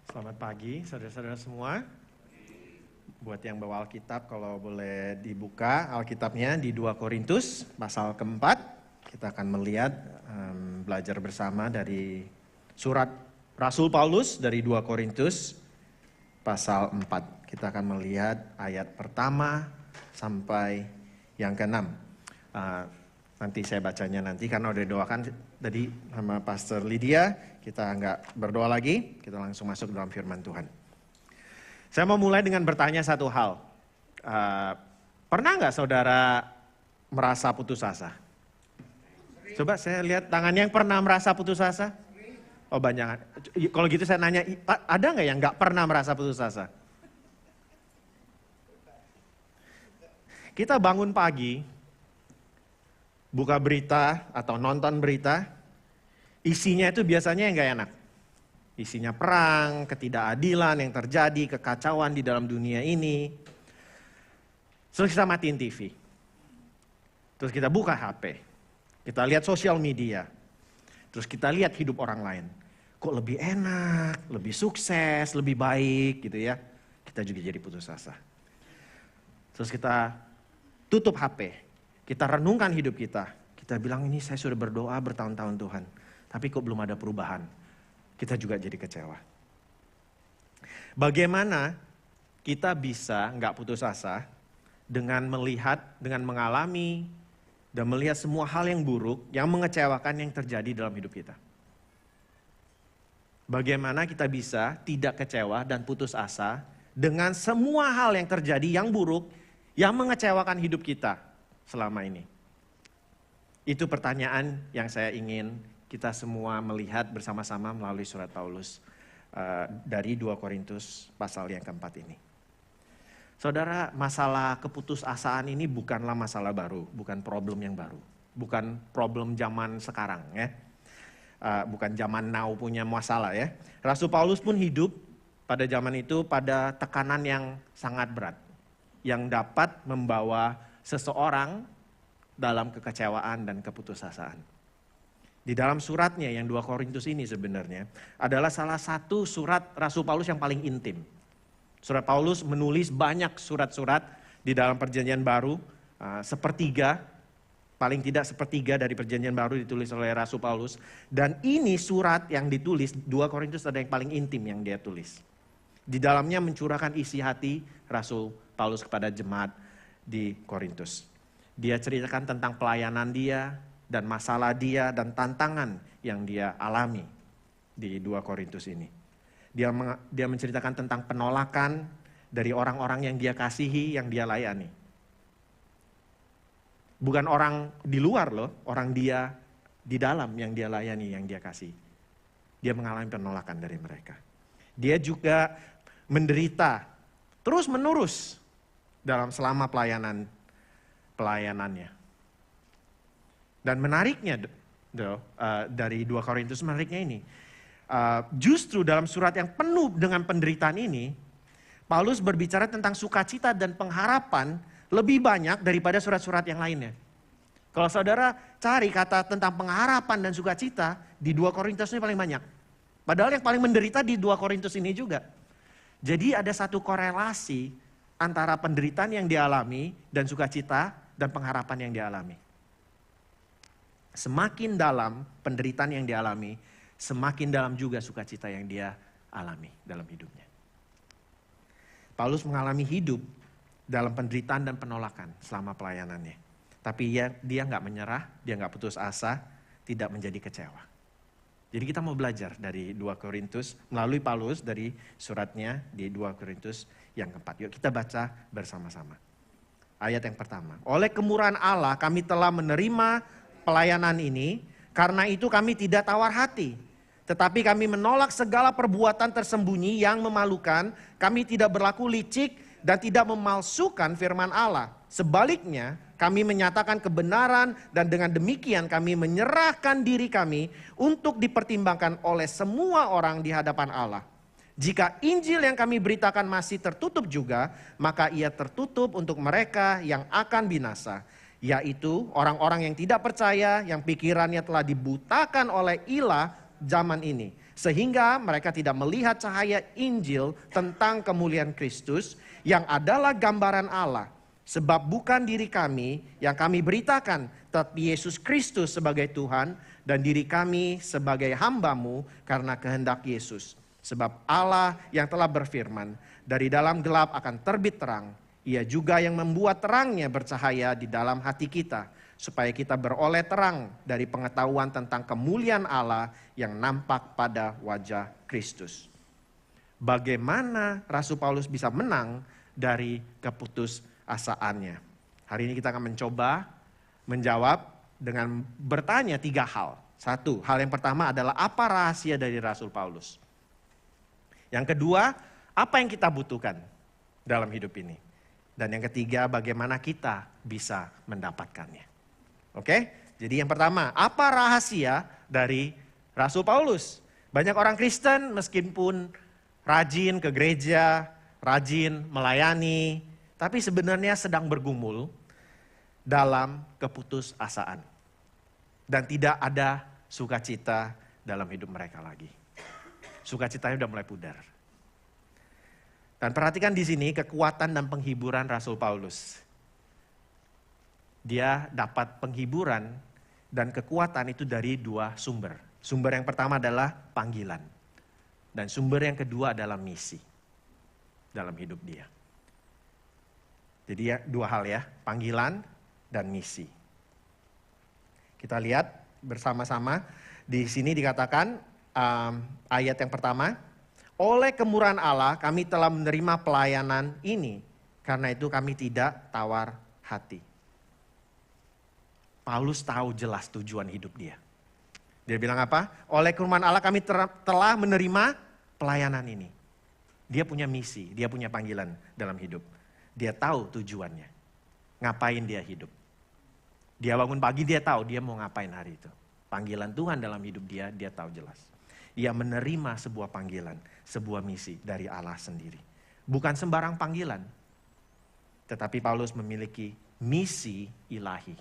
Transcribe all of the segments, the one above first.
Selamat pagi saudara-saudara semua. Buat yang bawa Alkitab, kalau boleh dibuka Alkitabnya di 2 Korintus pasal keempat. Kita akan melihat, belajar bersama dari surat Rasul Paulus dari 2 Korintus pasal 4. Kita akan melihat ayat pertama sampai yang ke-6. Nanti saya bacanya nanti karena udah doakan tadi sama Pastor Lydia. Kita nggak berdoa lagi, kita langsung masuk dalam firman Tuhan. Saya mau mulai dengan bertanya satu hal. Pernah nggak saudara merasa putus asa? Coba saya lihat tangannya yang pernah merasa putus asa. Oh banyak. Kalau gitu saya nanya, ada nggak yang nggak pernah merasa putus asa? Kita bangun pagi, buka berita atau nonton berita, isinya itu biasanya yang gak enak. Isinya perang, ketidakadilan yang terjadi, kekacauan di dalam dunia ini. Terus kita matiin TV. Terus kita buka HP. Kita lihat sosial media. Terus kita lihat hidup orang lain. Kok lebih enak, lebih sukses, lebih baik gitu ya. Kita juga jadi putus asa. Terus kita tutup HP. Kita renungkan hidup kita. Kita bilang ini saya sudah berdoa bertahun-tahun Tuhan. Tapi kok belum ada perubahan. Kita juga jadi kecewa. Bagaimana kita bisa nggak putus asa dengan melihat, dengan mengalami, dan melihat semua hal yang buruk, yang mengecewakan yang terjadi dalam hidup kita. Bagaimana kita bisa tidak kecewa dan putus asa dengan semua hal yang terjadi yang buruk, yang mengecewakan hidup kita selama ini. Itu pertanyaan yang saya ingin kita semua melihat bersama-sama melalui surat Paulus dari 2 Korintus pasal yang keempat ini. Saudara, masalah keputusasaan ini bukanlah masalah baru, bukan problem yang baru. Bukan problem zaman sekarang ya. Bukan zaman now punya masalah ya. Rasul Paulus pun hidup pada zaman itu pada tekanan yang sangat berat. Yang dapat membawa seseorang dalam kekecewaan dan keputusasaan. Di dalam suratnya yang 2 Korintus ini sebenarnya adalah salah satu surat Rasul Paulus yang paling intim. Surat Paulus menulis banyak surat-surat di dalam perjanjian baru, sepertiga, paling tidak sepertiga dari perjanjian baru ditulis oleh Rasul Paulus. Dan ini surat yang ditulis, 2 Korintus ada yang paling intim yang dia tulis. Di dalamnya mencurahkan isi hati Rasul Paulus kepada jemaat di Korintus. Dia ceritakan tentang pelayanan dia, dan masalah dia dan tantangan yang dia alami di 2 Korintus ini. Dia menceritakan tentang penolakan dari orang-orang yang dia kasihi, yang dia layani. Bukan orang di luar loh, orang dia di dalam yang dia layani, yang dia kasih. Dia mengalami penolakan dari mereka. Dia juga menderita terus menerus dalam selama pelayanannya. Dan menariknya dari 2 Korintus menariknya ini. Justru dalam surat yang penuh dengan penderitaan ini, Paulus berbicara tentang sukacita dan pengharapan lebih banyak daripada surat-surat yang lainnya. Kalau saudara cari kata tentang pengharapan dan sukacita, di 2 Korintus ini paling banyak. Padahal yang paling menderita di 2 Korintus ini juga. Jadi ada satu korelasi antara penderitaan yang dialami dan sukacita dan pengharapan yang dialami. Semakin dalam penderitaan yang dialami, semakin dalam juga sukacita yang dia alami dalam hidupnya. Paulus mengalami hidup dalam penderitaan dan penolakan selama pelayanannya. Tapi dia nggak menyerah, dia nggak putus asa, tidak menjadi kecewa. Jadi kita mau belajar dari 2 Korintus, melalui Paulus dari suratnya di 2 Korintus yang keempat. Yuk kita baca bersama-sama. Ayat yang pertama. Oleh kemurahan Allah kami telah menerima pelayanan ini, karena itu kami tidak tawar hati. Tetapi kami menolak segala perbuatan tersembunyi yang memalukan, kami tidak berlaku licik dan tidak memalsukan firman Allah. Sebaliknya, kami menyatakan kebenaran dan dengan demikian kami menyerahkan diri kami untuk dipertimbangkan oleh semua orang di hadapan Allah. Jika Injil yang kami beritakan masih tertutup juga, maka ia tertutup untuk mereka yang akan binasa. Yaitu orang-orang yang tidak percaya, yang pikirannya telah dibutakan oleh ilah zaman ini. sehingga mereka tidak melihat cahaya Injil tentang kemuliaan Kristus yang adalah gambaran Allah. Sebab bukan diri kami yang kami beritakan, tetapi Yesus Kristus sebagai Tuhan dan diri kami sebagai hamba-Mu karena kehendak Yesus. Sebab Allah yang telah berfirman, dari dalam gelap akan terbit terang. Ia juga yang membuat terangnya bercahaya di dalam hati kita, supaya kita beroleh terang dari pengetahuan tentang kemuliaan Allah yang nampak pada wajah Kristus. Bagaimana Rasul Paulus bisa menang dari keputusasaannya? Hari ini kita akan mencoba menjawab dengan bertanya 3 hal. Satu, hal yang pertama adalah apa rahasia dari Rasul Paulus? Yang kedua, apa yang kita butuhkan dalam hidup ini? Dan yang ketiga, bagaimana kita bisa mendapatkannya? Oke, jadi yang pertama, apa rahasia dari Rasul Paulus? Banyak orang Kristen meskipun rajin ke gereja, rajin melayani, tapi sebenarnya sedang bergumul dalam keputusasaan. Dan tidak ada sukacita dalam hidup mereka lagi. Sukacitanya udah mulai pudar. Dan perhatikan di sini kekuatan dan penghiburan Rasul Paulus. Dia dapat penghiburan dan kekuatan itu dari 2 sumber. Sumber yang pertama adalah panggilan. Dan sumber yang kedua adalah misi dalam hidup dia. Jadi ya 2 hal ya, panggilan dan misi. Kita lihat bersama-sama di sini dikatakan ayat yang pertama, oleh kemurahan Allah kami telah menerima pelayanan ini, karena itu kami tidak tawar hati. Paulus tahu jelas tujuan hidup dia. Dia bilang apa? Oleh kemurahan Allah kami telah menerima pelayanan ini. Dia punya misi, dia punya panggilan dalam hidup. Dia tahu tujuannya. Ngapain dia hidup. Dia bangun pagi, dia tahu dia mau ngapain hari itu. Panggilan Tuhan dalam hidup dia tahu jelas. Ia menerima sebuah panggilan, sebuah misi dari Allah sendiri. Bukan sembarang panggilan. Tetapi Paulus memiliki misi ilahi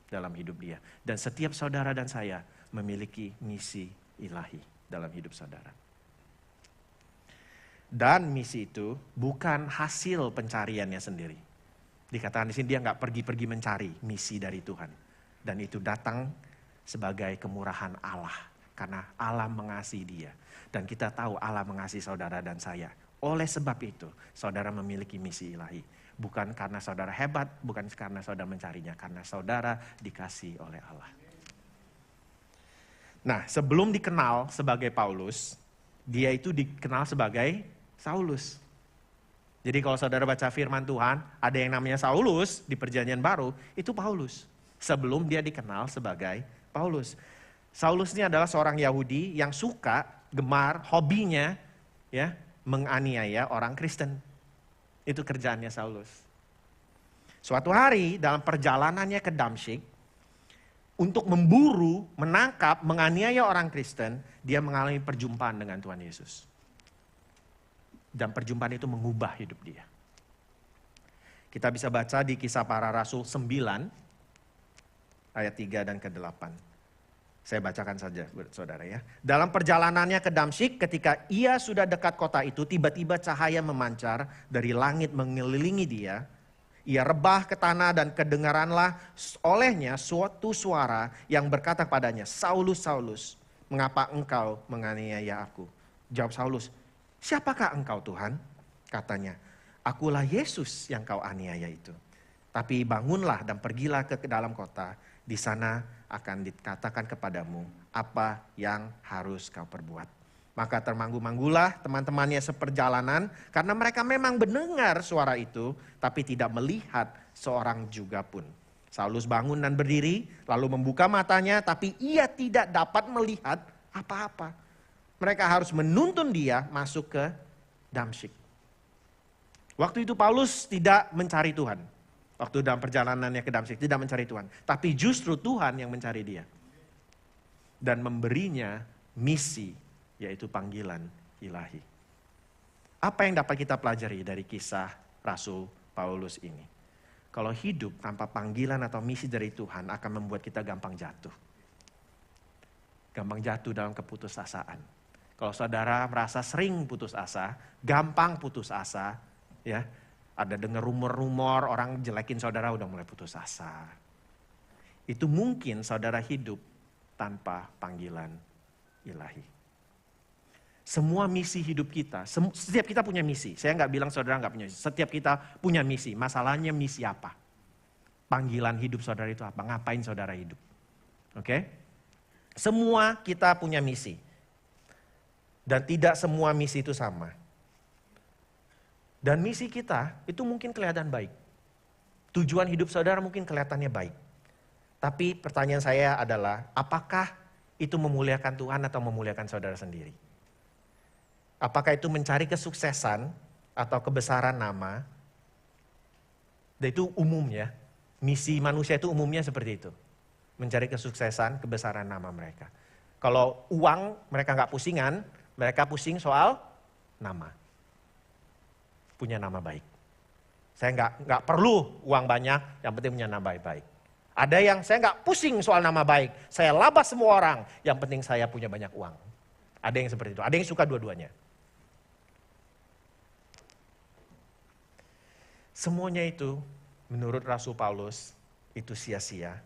dalam hidup dia. Dan setiap saudara dan saya memiliki misi ilahi dalam hidup saudara. Dan misi itu bukan hasil pencariannya sendiri. Dikatakan di sini dia nggak pergi-pergi mencari misi dari Tuhan. Dan itu datang sebagai kemurahan Allah. Karena Allah mengasihi dia. Dan kita tahu Allah mengasihi saudara dan saya. Oleh sebab itu, saudara memiliki misi ilahi. Bukan karena saudara hebat, bukan karena saudara mencarinya. Karena saudara dikasihi oleh Allah. Nah, sebelum dikenal sebagai Paulus, dia itu dikenal sebagai Saulus. Jadi kalau saudara baca firman Tuhan, ada yang namanya Saulus di Perjanjian Baru, itu Paulus. Sebelum dia dikenal sebagai Paulus. Saulus ini adalah seorang Yahudi yang suka, gemar, hobinya ya menganiaya orang Kristen. Itu kerjaannya Saulus. Suatu hari dalam perjalanannya ke Damsyik, untuk memburu, menangkap, menganiaya orang Kristen, dia mengalami perjumpaan dengan Tuhan Yesus. Dan perjumpaan itu mengubah hidup dia. Kita bisa baca di Kisah Para Rasul 9, ayat 3 dan ke-8. Saya bacakan saja saudara ya. Dalam perjalanannya ke Damsyik, ketika ia sudah dekat kota itu, tiba-tiba cahaya memancar dari langit mengelilingi dia. Ia rebah ke tanah dan kedengaranlah olehnya suatu suara yang berkata padanya, Saulus, Saulus, mengapa engkau menganiaya aku? Jawab Saulus, siapakah engkau Tuhan? Katanya, akulah Yesus yang kau aniaya itu. Tapi bangunlah dan pergilah ke dalam kota. Di sana akan dikatakan kepadamu apa yang harus kau perbuat. Maka termanggu-manggulah teman-temannya seperjalanan karena mereka memang mendengar suara itu tapi tidak melihat seorang juga pun. Saulus bangun dan berdiri lalu membuka matanya tapi ia tidak dapat melihat apa-apa. Mereka harus menuntun dia masuk ke Damsyik. Waktu itu Paulus tidak mencari Tuhan. Waktu dalam perjalanannya ke Damsyik tidak mencari Tuhan. Tapi justru Tuhan yang mencari dia. Dan memberinya misi, yaitu panggilan ilahi. Apa yang dapat kita pelajari dari kisah Rasul Paulus ini? Kalau hidup tanpa panggilan atau misi dari Tuhan akan membuat kita gampang jatuh. Gampang jatuh dalam keputusasaan. Kalau saudara merasa sering putus asa, gampang putus asa, ya, ada dengar rumor-rumor orang jelekin saudara udah mulai putus asa. Itu mungkin saudara hidup tanpa panggilan ilahi. Semua misi hidup kita, setiap kita punya misi. Saya nggak bilang saudara nggak punya misi. Setiap kita punya misi. Masalahnya misi apa? Panggilan hidup saudara itu apa? Ngapain saudara hidup? Oke? Semua kita punya misi. Dan tidak semua misi itu sama. Dan misi kita itu mungkin kelihatan baik. Tujuan hidup saudara mungkin kelihatannya baik. Tapi pertanyaan saya adalah, apakah itu memuliakan Tuhan atau memuliakan saudara sendiri? Apakah itu mencari kesuksesan atau kebesaran nama? Dan itu umumnya, misi manusia itu umumnya seperti itu. Mencari kesuksesan, kebesaran nama mereka. Kalau uang mereka nggak pusingan, mereka pusing soal nama. Punya nama baik. Saya nggak perlu uang banyak, yang penting punya nama baik-baik. Ada yang saya nggak pusing soal nama baik. Saya labas semua orang, yang penting saya punya banyak uang. Ada yang seperti itu, ada yang suka dua-duanya. Semuanya itu menurut Rasul Paulus itu sia-sia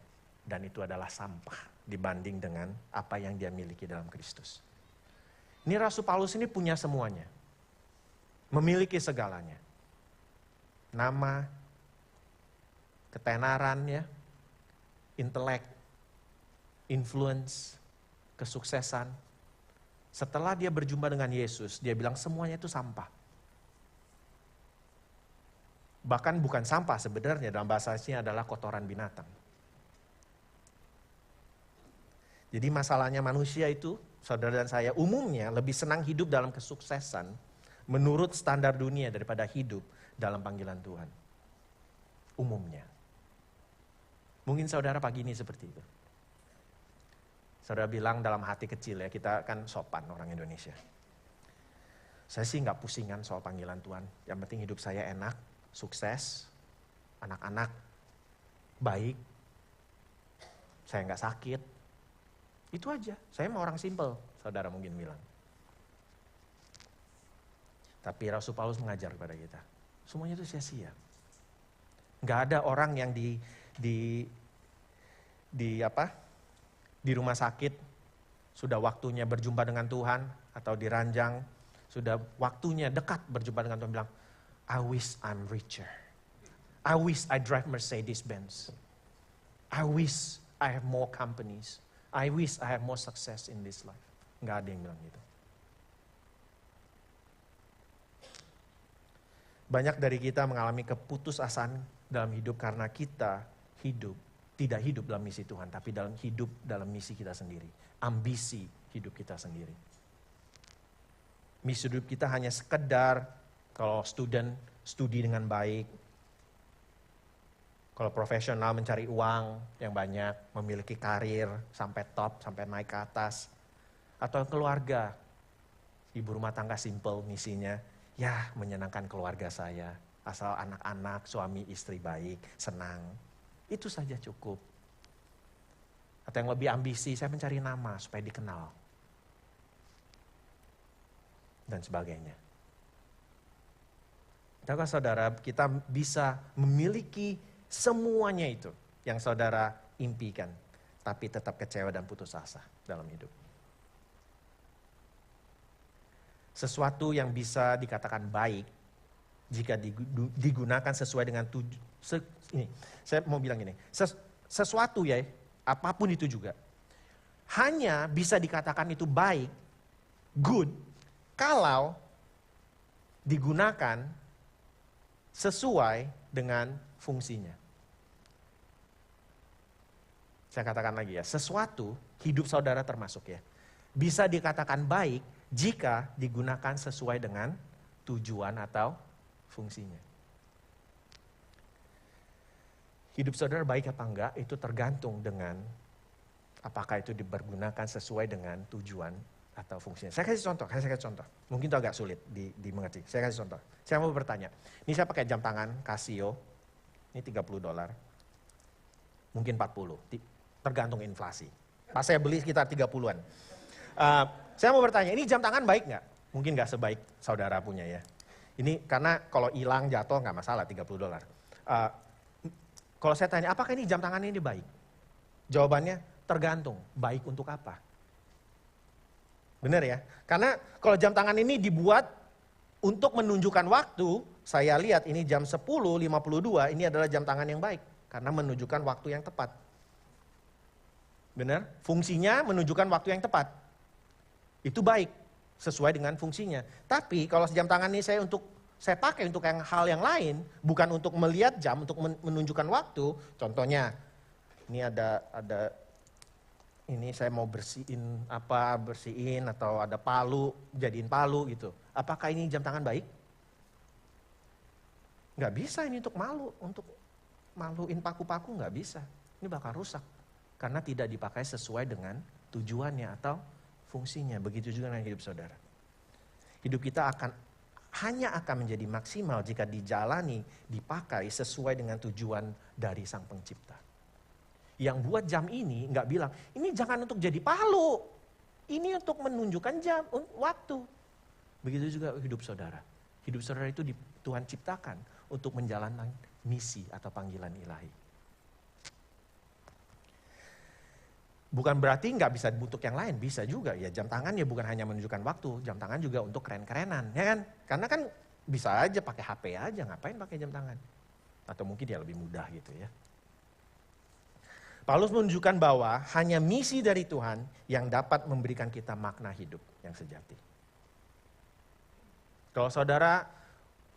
dan itu adalah sampah dibanding dengan apa yang dia miliki dalam Kristus. Ini Rasul Paulus ini punya semuanya. Memiliki segalanya. Nama, ketenaran ya, intelek, influence, kesuksesan. Setelah dia berjumpa dengan Yesus, dia bilang semuanya itu sampah. Bahkan bukan sampah sebenarnya, dalam bahasa aslinya adalah kotoran binatang. Jadi masalahnya manusia itu, saudara dan saya umumnya lebih senang hidup dalam kesuksesan menurut standar dunia daripada hidup dalam panggilan Tuhan. Umumnya. Mungkin saudara pagi ini seperti itu. Saudara bilang dalam hati kecil ya, kita kan sopan orang Indonesia. Saya sih nggak pusingan soal panggilan Tuhan. Yang penting hidup saya enak, sukses, anak-anak baik, saya nggak sakit. Itu aja, saya mau orang simple, saudara mungkin bilang. Tapi Rasul Paulus mengajar kepada kita, semuanya itu sia-sia. Nggak ada orang yang di rumah sakit, sudah waktunya berjumpa dengan Tuhan, atau di ranjang, sudah waktunya dekat berjumpa dengan Tuhan, bilang, I wish I'm richer. I wish I drive Mercedes-Benz. I wish I have more companies. I wish I have more success in this life. Nggak ada yang bilang gitu. Banyak dari kita mengalami keputusasaan dalam hidup karena kita tidak hidup dalam misi Tuhan, tapi hidup dalam misi kita sendiri. Ambisi hidup kita sendiri. Misi hidup kita hanya sekedar, kalau studi dengan baik, kalau profesional mencari uang yang banyak, memiliki karir sampai top, sampai naik ke atas. Atau keluarga, ibu rumah tangga simple misinya, ya menyenangkan keluarga saya. Asal anak-anak, suami, istri baik, senang. Itu saja cukup. Atau yang lebih ambisi, saya mencari nama supaya dikenal. Dan sebagainya. Tahukah saudara, kita bisa memiliki semuanya itu yang saudara impikan, tapi tetap kecewa dan putus asa dalam hidup. Sesuatu yang bisa dikatakan baik jika digunakan sesuai dengan saya mau bilang ini, sesuatu ya, apapun itu juga, hanya bisa dikatakan itu baik, good, kalau digunakan sesuai dengan fungsinya. Saya katakan lagi ya, sesuatu, hidup saudara termasuk ya, bisa dikatakan baik jika digunakan sesuai dengan tujuan atau fungsinya. Hidup saudara baik apa enggak, itu tergantung dengan apakah itu dipergunakan sesuai dengan tujuan atau fungsinya. Saya kasih contoh. Mungkin itu agak sulit dimengerti. Saya kasih contoh. Saya mau bertanya, ini saya pakai jam tangan Casio, ini $30. Mungkin 40, tergantung inflasi. Pas saya beli sekitar 30-an. saya mau bertanya, ini jam tangan baik nggak? Mungkin nggak sebaik saudara punya ya. Ini karena kalau hilang jatuh nggak masalah, $30. Kalau saya tanya, apakah ini jam tangan ini baik? Jawabannya tergantung, baik untuk apa? Benar ya? Karena kalau jam tangan ini dibuat untuk menunjukkan waktu, saya lihat ini jam 10.52, ini adalah jam tangan yang baik. Karena menunjukkan waktu yang tepat. Benar? Fungsinya menunjukkan waktu yang tepat. Itu baik, sesuai dengan fungsinya. Tapi kalau jam tangan ini saya pakai untuk hal yang lain, bukan untuk melihat jam, untuk menunjukkan waktu. Contohnya, ini ada ini saya mau bersihin atau ada palu, jadiin palu gitu. Apakah ini jam tangan baik? Nggak bisa ini untuk maluin paku-paku, nggak bisa. Ini bakal rusak. Karena tidak dipakai sesuai dengan tujuannya atau fungsinya. Begitu juga dengan hidup saudara. Hidup kita hanya akan menjadi maksimal jika dijalani, dipakai sesuai dengan tujuan dari Sang Pencipta. Yang buat jam ini nggak bilang, ini jangan untuk jadi palu. Ini untuk menunjukkan jam, waktu. Begitu juga hidup saudara. Hidup saudara itu Tuhan ciptakan untuk menjalankan misi atau panggilan ilahi. Bukan berarti nggak bisa bentuk yang lain, bisa juga. Ya jam tangan ya bukan hanya menunjukkan waktu, jam tangan juga untuk keren-kerenan, ya kan? Karena kan bisa aja pakai HP aja, ngapain pakai jam tangan? Atau mungkin dia lebih mudah gitu ya. Paulus menunjukkan bahwa hanya misi dari Tuhan yang dapat memberikan kita makna hidup yang sejati. Kalau saudara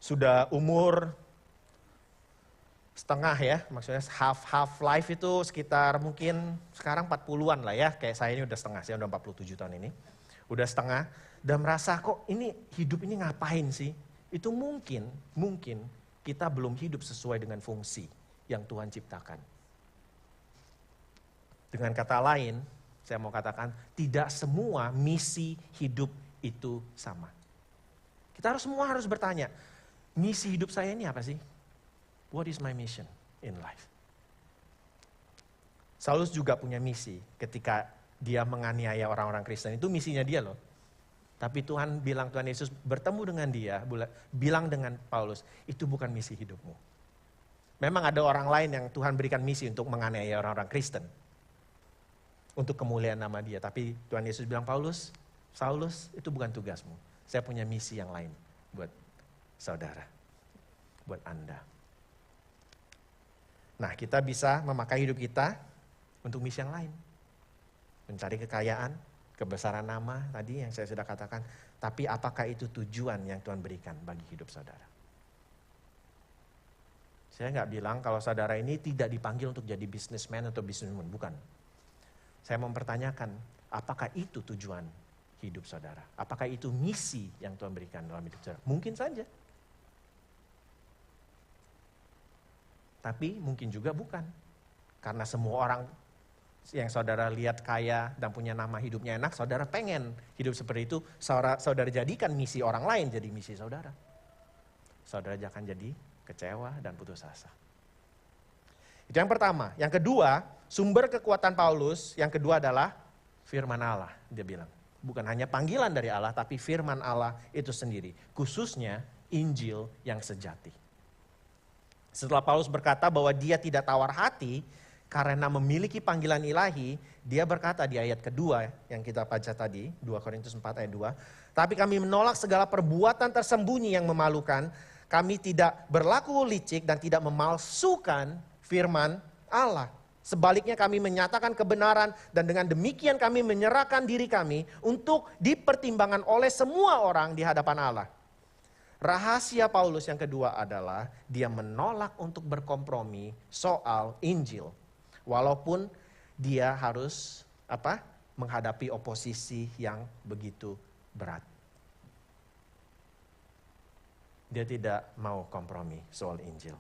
sudah umur setengah ya, maksudnya half life itu sekitar mungkin sekarang 40-an lah ya, kayak saya ini udah setengah, saya udah 47 tahun ini. Udah setengah, dan merasa kok ini hidup ini ngapain sih? Itu mungkin kita belum hidup sesuai dengan fungsi yang Tuhan ciptakan. Dengan kata lain, saya mau katakan tidak semua misi hidup itu sama. Kita semua harus bertanya, misi hidup saya ini apa sih? What is my mission in life? Saulus juga punya misi ketika dia menganiaya orang-orang Kristen. Itu misinya dia loh. Tapi Tuhan Yesus bertemu dengan dia, bilang dengan Paulus, itu bukan misi hidupmu. Memang ada orang lain yang Tuhan berikan misi untuk menganiaya orang-orang Kristen. Untuk kemuliaan nama dia. Tapi Tuhan Yesus bilang, Saulus itu bukan tugasmu. Saya punya misi yang lain buat saudara. Buat Anda. Nah, kita bisa memakai hidup kita untuk misi yang lain. Mencari kekayaan, kebesaran nama tadi yang saya sudah katakan. Tapi apakah itu tujuan yang Tuhan berikan bagi hidup saudara? Saya nggak bilang kalau saudara ini tidak dipanggil untuk jadi businessman atau businesswoman. Bukan. Saya mempertanyakan, apakah itu tujuan hidup saudara? Apakah itu misi yang Tuhan berikan dalam hidup saudara? Mungkin saja. Tapi mungkin juga bukan. Karena semua orang yang saudara lihat kaya dan punya nama hidupnya enak, saudara pengen hidup seperti itu, saudara jadikan misi orang lain jadi misi saudara. Saudara jangan jadi kecewa dan putus asa. Itu yang pertama. Yang kedua, sumber kekuatan Paulus, yang kedua adalah firman Allah, dia bilang. Bukan hanya panggilan dari Allah, tapi firman Allah itu sendiri. Khususnya Injil yang sejati. Setelah Paulus berkata bahwa dia tidak tawar hati karena memiliki panggilan ilahi, dia berkata di ayat kedua yang kita baca tadi, 2 Korintus 4 ayat 2. Tapi kami menolak segala perbuatan tersembunyi yang memalukan, kami tidak berlaku licik dan tidak memalsukan firman Allah. Sebaliknya kami menyatakan kebenaran dan dengan demikian kami menyerahkan diri kami untuk dipertimbangkan oleh semua orang di hadapan Allah. Rahasia Paulus yang kedua adalah dia menolak untuk berkompromi soal Injil. Walaupun dia harus menghadapi oposisi yang begitu berat. Dia tidak mau kompromi soal Injil.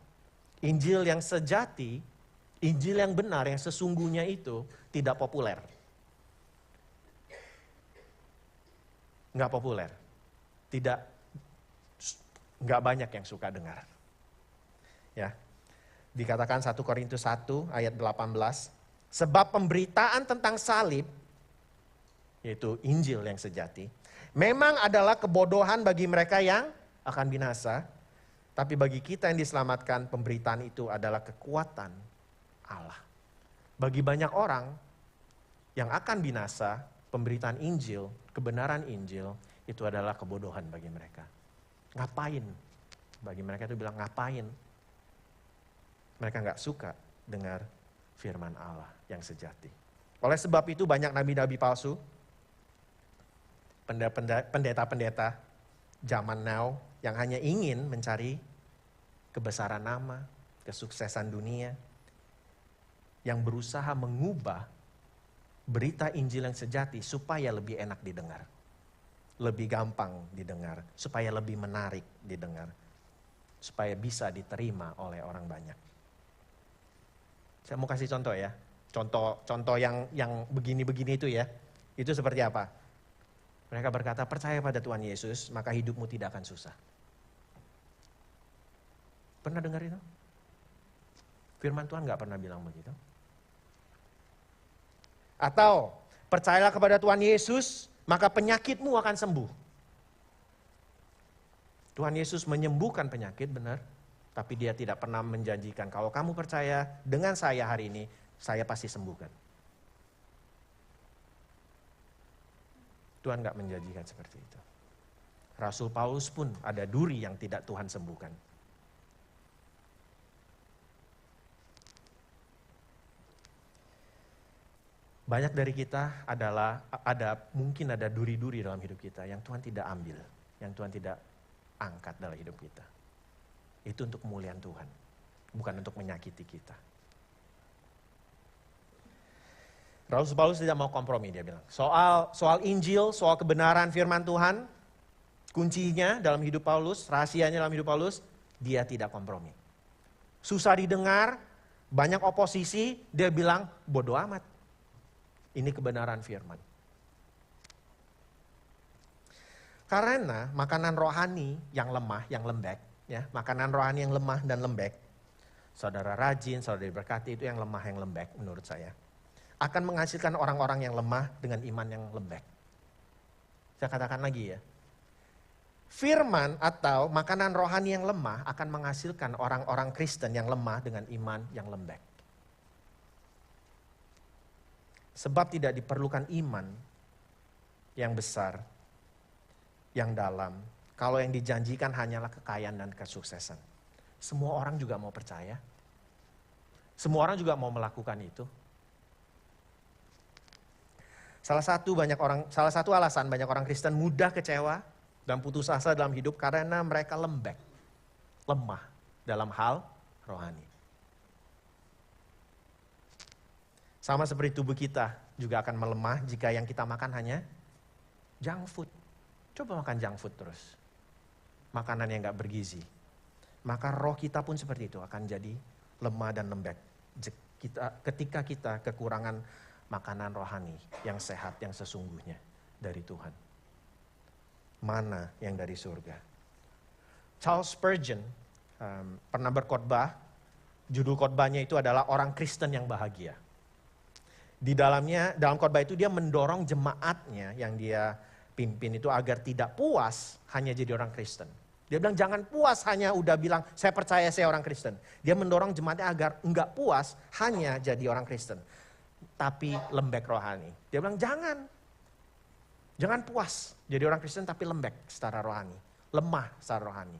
Injil yang sejati, Injil yang benar, yang sesungguhnya itu tidak populer. Nggak populer. Nggak banyak yang suka dengar. Ya. Dikatakan 1 Korintus 1 ayat 18. Sebab pemberitaan tentang salib yaitu Injil yang sejati, memang adalah kebodohan bagi mereka yang akan binasa, tapi bagi kita yang diselamatkan, pemberitaan itu adalah kekuatan Allah. Bagi banyak orang yang akan binasa, pemberitaan Injil, kebenaran Injil, itu adalah kebodohan bagi mereka. Ngapain? Bagi mereka itu bilang ngapain? Mereka nggak suka dengar firman Allah yang sejati. Oleh sebab itu banyak nabi-nabi palsu, pendeta-pendeta zaman now yang hanya ingin mencari kebesaran nama, kesuksesan dunia, yang berusaha mengubah berita Injil yang sejati supaya lebih enak didengar, lebih gampang didengar, supaya lebih menarik didengar, supaya bisa diterima oleh orang banyak. Saya mau kasih contoh ya, contoh yang begini-begini itu ya, itu seperti apa? Mereka berkata, percaya pada Tuhan Yesus, maka hidupmu tidak akan susah. Pernah dengar itu? Firman Tuhan gak pernah bilang begitu. Atau, percayalah kepada Tuhan Yesus, maka penyakitmu akan sembuh. Tuhan Yesus menyembuhkan penyakit, benar. Tapi dia tidak pernah menjanjikan, kalau kamu percaya dengan saya hari ini, saya pasti sembuhkan. Tuhan gak menjanjikan seperti itu. Rasul Paulus pun ada duri yang tidak Tuhan sembuhkan. Banyak dari kita mungkin ada duri-duri dalam hidup kita yang Tuhan tidak ambil, yang Tuhan tidak angkat dalam hidup kita. Itu untuk kemuliaan Tuhan, bukan untuk menyakiti kita. Rasul Paulus tidak mau kompromi, dia bilang. Soal Injil, soal kebenaran firman Tuhan, kuncinya dalam hidup Paulus, rahasianya dalam hidup Paulus, dia tidak kompromi. Susah didengar, banyak oposisi, dia bilang bodoh amat. Ini kebenaran firman. Karena makanan rohani yang lemah, yang lembek, ya, makanan rohani yang lemah dan lembek, saudara rajin, saudara diberkati, itu yang lemah, yang lembek menurut saya, akan menghasilkan orang-orang yang lemah dengan iman yang lembek. Saya katakan lagi ya, firman atau makanan rohani yang lemah akan menghasilkan orang-orang Kristen yang lemah dengan iman yang lembek. Sebab tidak diperlukan iman yang besar, yang dalam, kalau yang dijanjikan hanyalah kekayaan dan kesuksesan. Semua orang juga mau percaya. Semua orang juga mau melakukan itu. Salah satu alasan banyak orang Kristen mudah kecewa dan putus asa dalam hidup karena mereka lemah dalam hal rohani. Sama seperti tubuh kita juga akan melemah jika yang kita makan hanya junk food. Coba makan junk food terus. Makanan yang gak bergizi. Maka roh kita pun seperti itu, akan jadi lemah dan lembek. Ketika kita kekurangan makanan rohani yang sehat, yang sesungguhnya dari Tuhan. Mana yang dari surga. Charles Spurgeon pernah berkhotbah, judul khotbahnya itu adalah Orang Kristen yang Bahagia. Di dalam khotbah itu dia mendorong jemaatnya yang dia pimpin itu agar tidak puas hanya jadi orang Kristen. Dia bilang jangan puas hanya udah bilang saya percaya saya orang Kristen. Dia mendorong jemaatnya agar enggak puas hanya jadi orang Kristen. Tapi lembek rohani. Dia bilang jangan puas jadi orang Kristen tapi lembek secara rohani. Lemah secara rohani.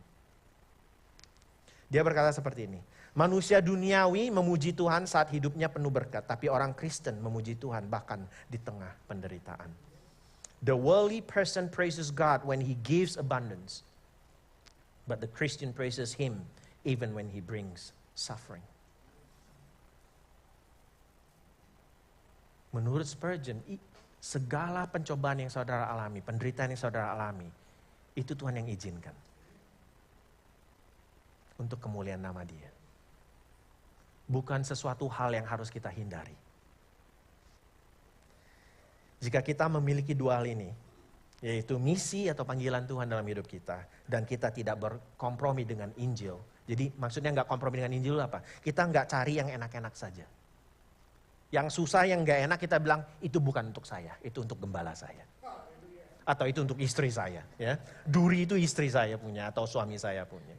Dia berkata seperti ini. Manusia duniawi memuji Tuhan saat hidupnya penuh berkat. Tapi orang Kristen memuji Tuhan bahkan di tengah penderitaan. The worldly person praises God when he gives abundance. But the Christian praises him even when he brings suffering. Menurut Spurgeon, segala pencobaan yang saudara alami, penderitaan yang saudara alami, itu Tuhan yang izinkan. Untuk kemuliaan nama Dia. Bukan sesuatu hal yang harus kita hindari. Jika kita memiliki dua hal ini, yaitu misi atau panggilan Tuhan dalam hidup kita, dan kita tidak berkompromi dengan Injil. Jadi maksudnya nggak kompromi dengan Injil apa? Kita nggak cari yang enak-enak saja. Yang susah, yang gak enak kita bilang, itu bukan untuk saya, itu untuk gembala saya. Atau itu untuk istri saya. Ya. Duri itu istri saya punya atau suami saya punya.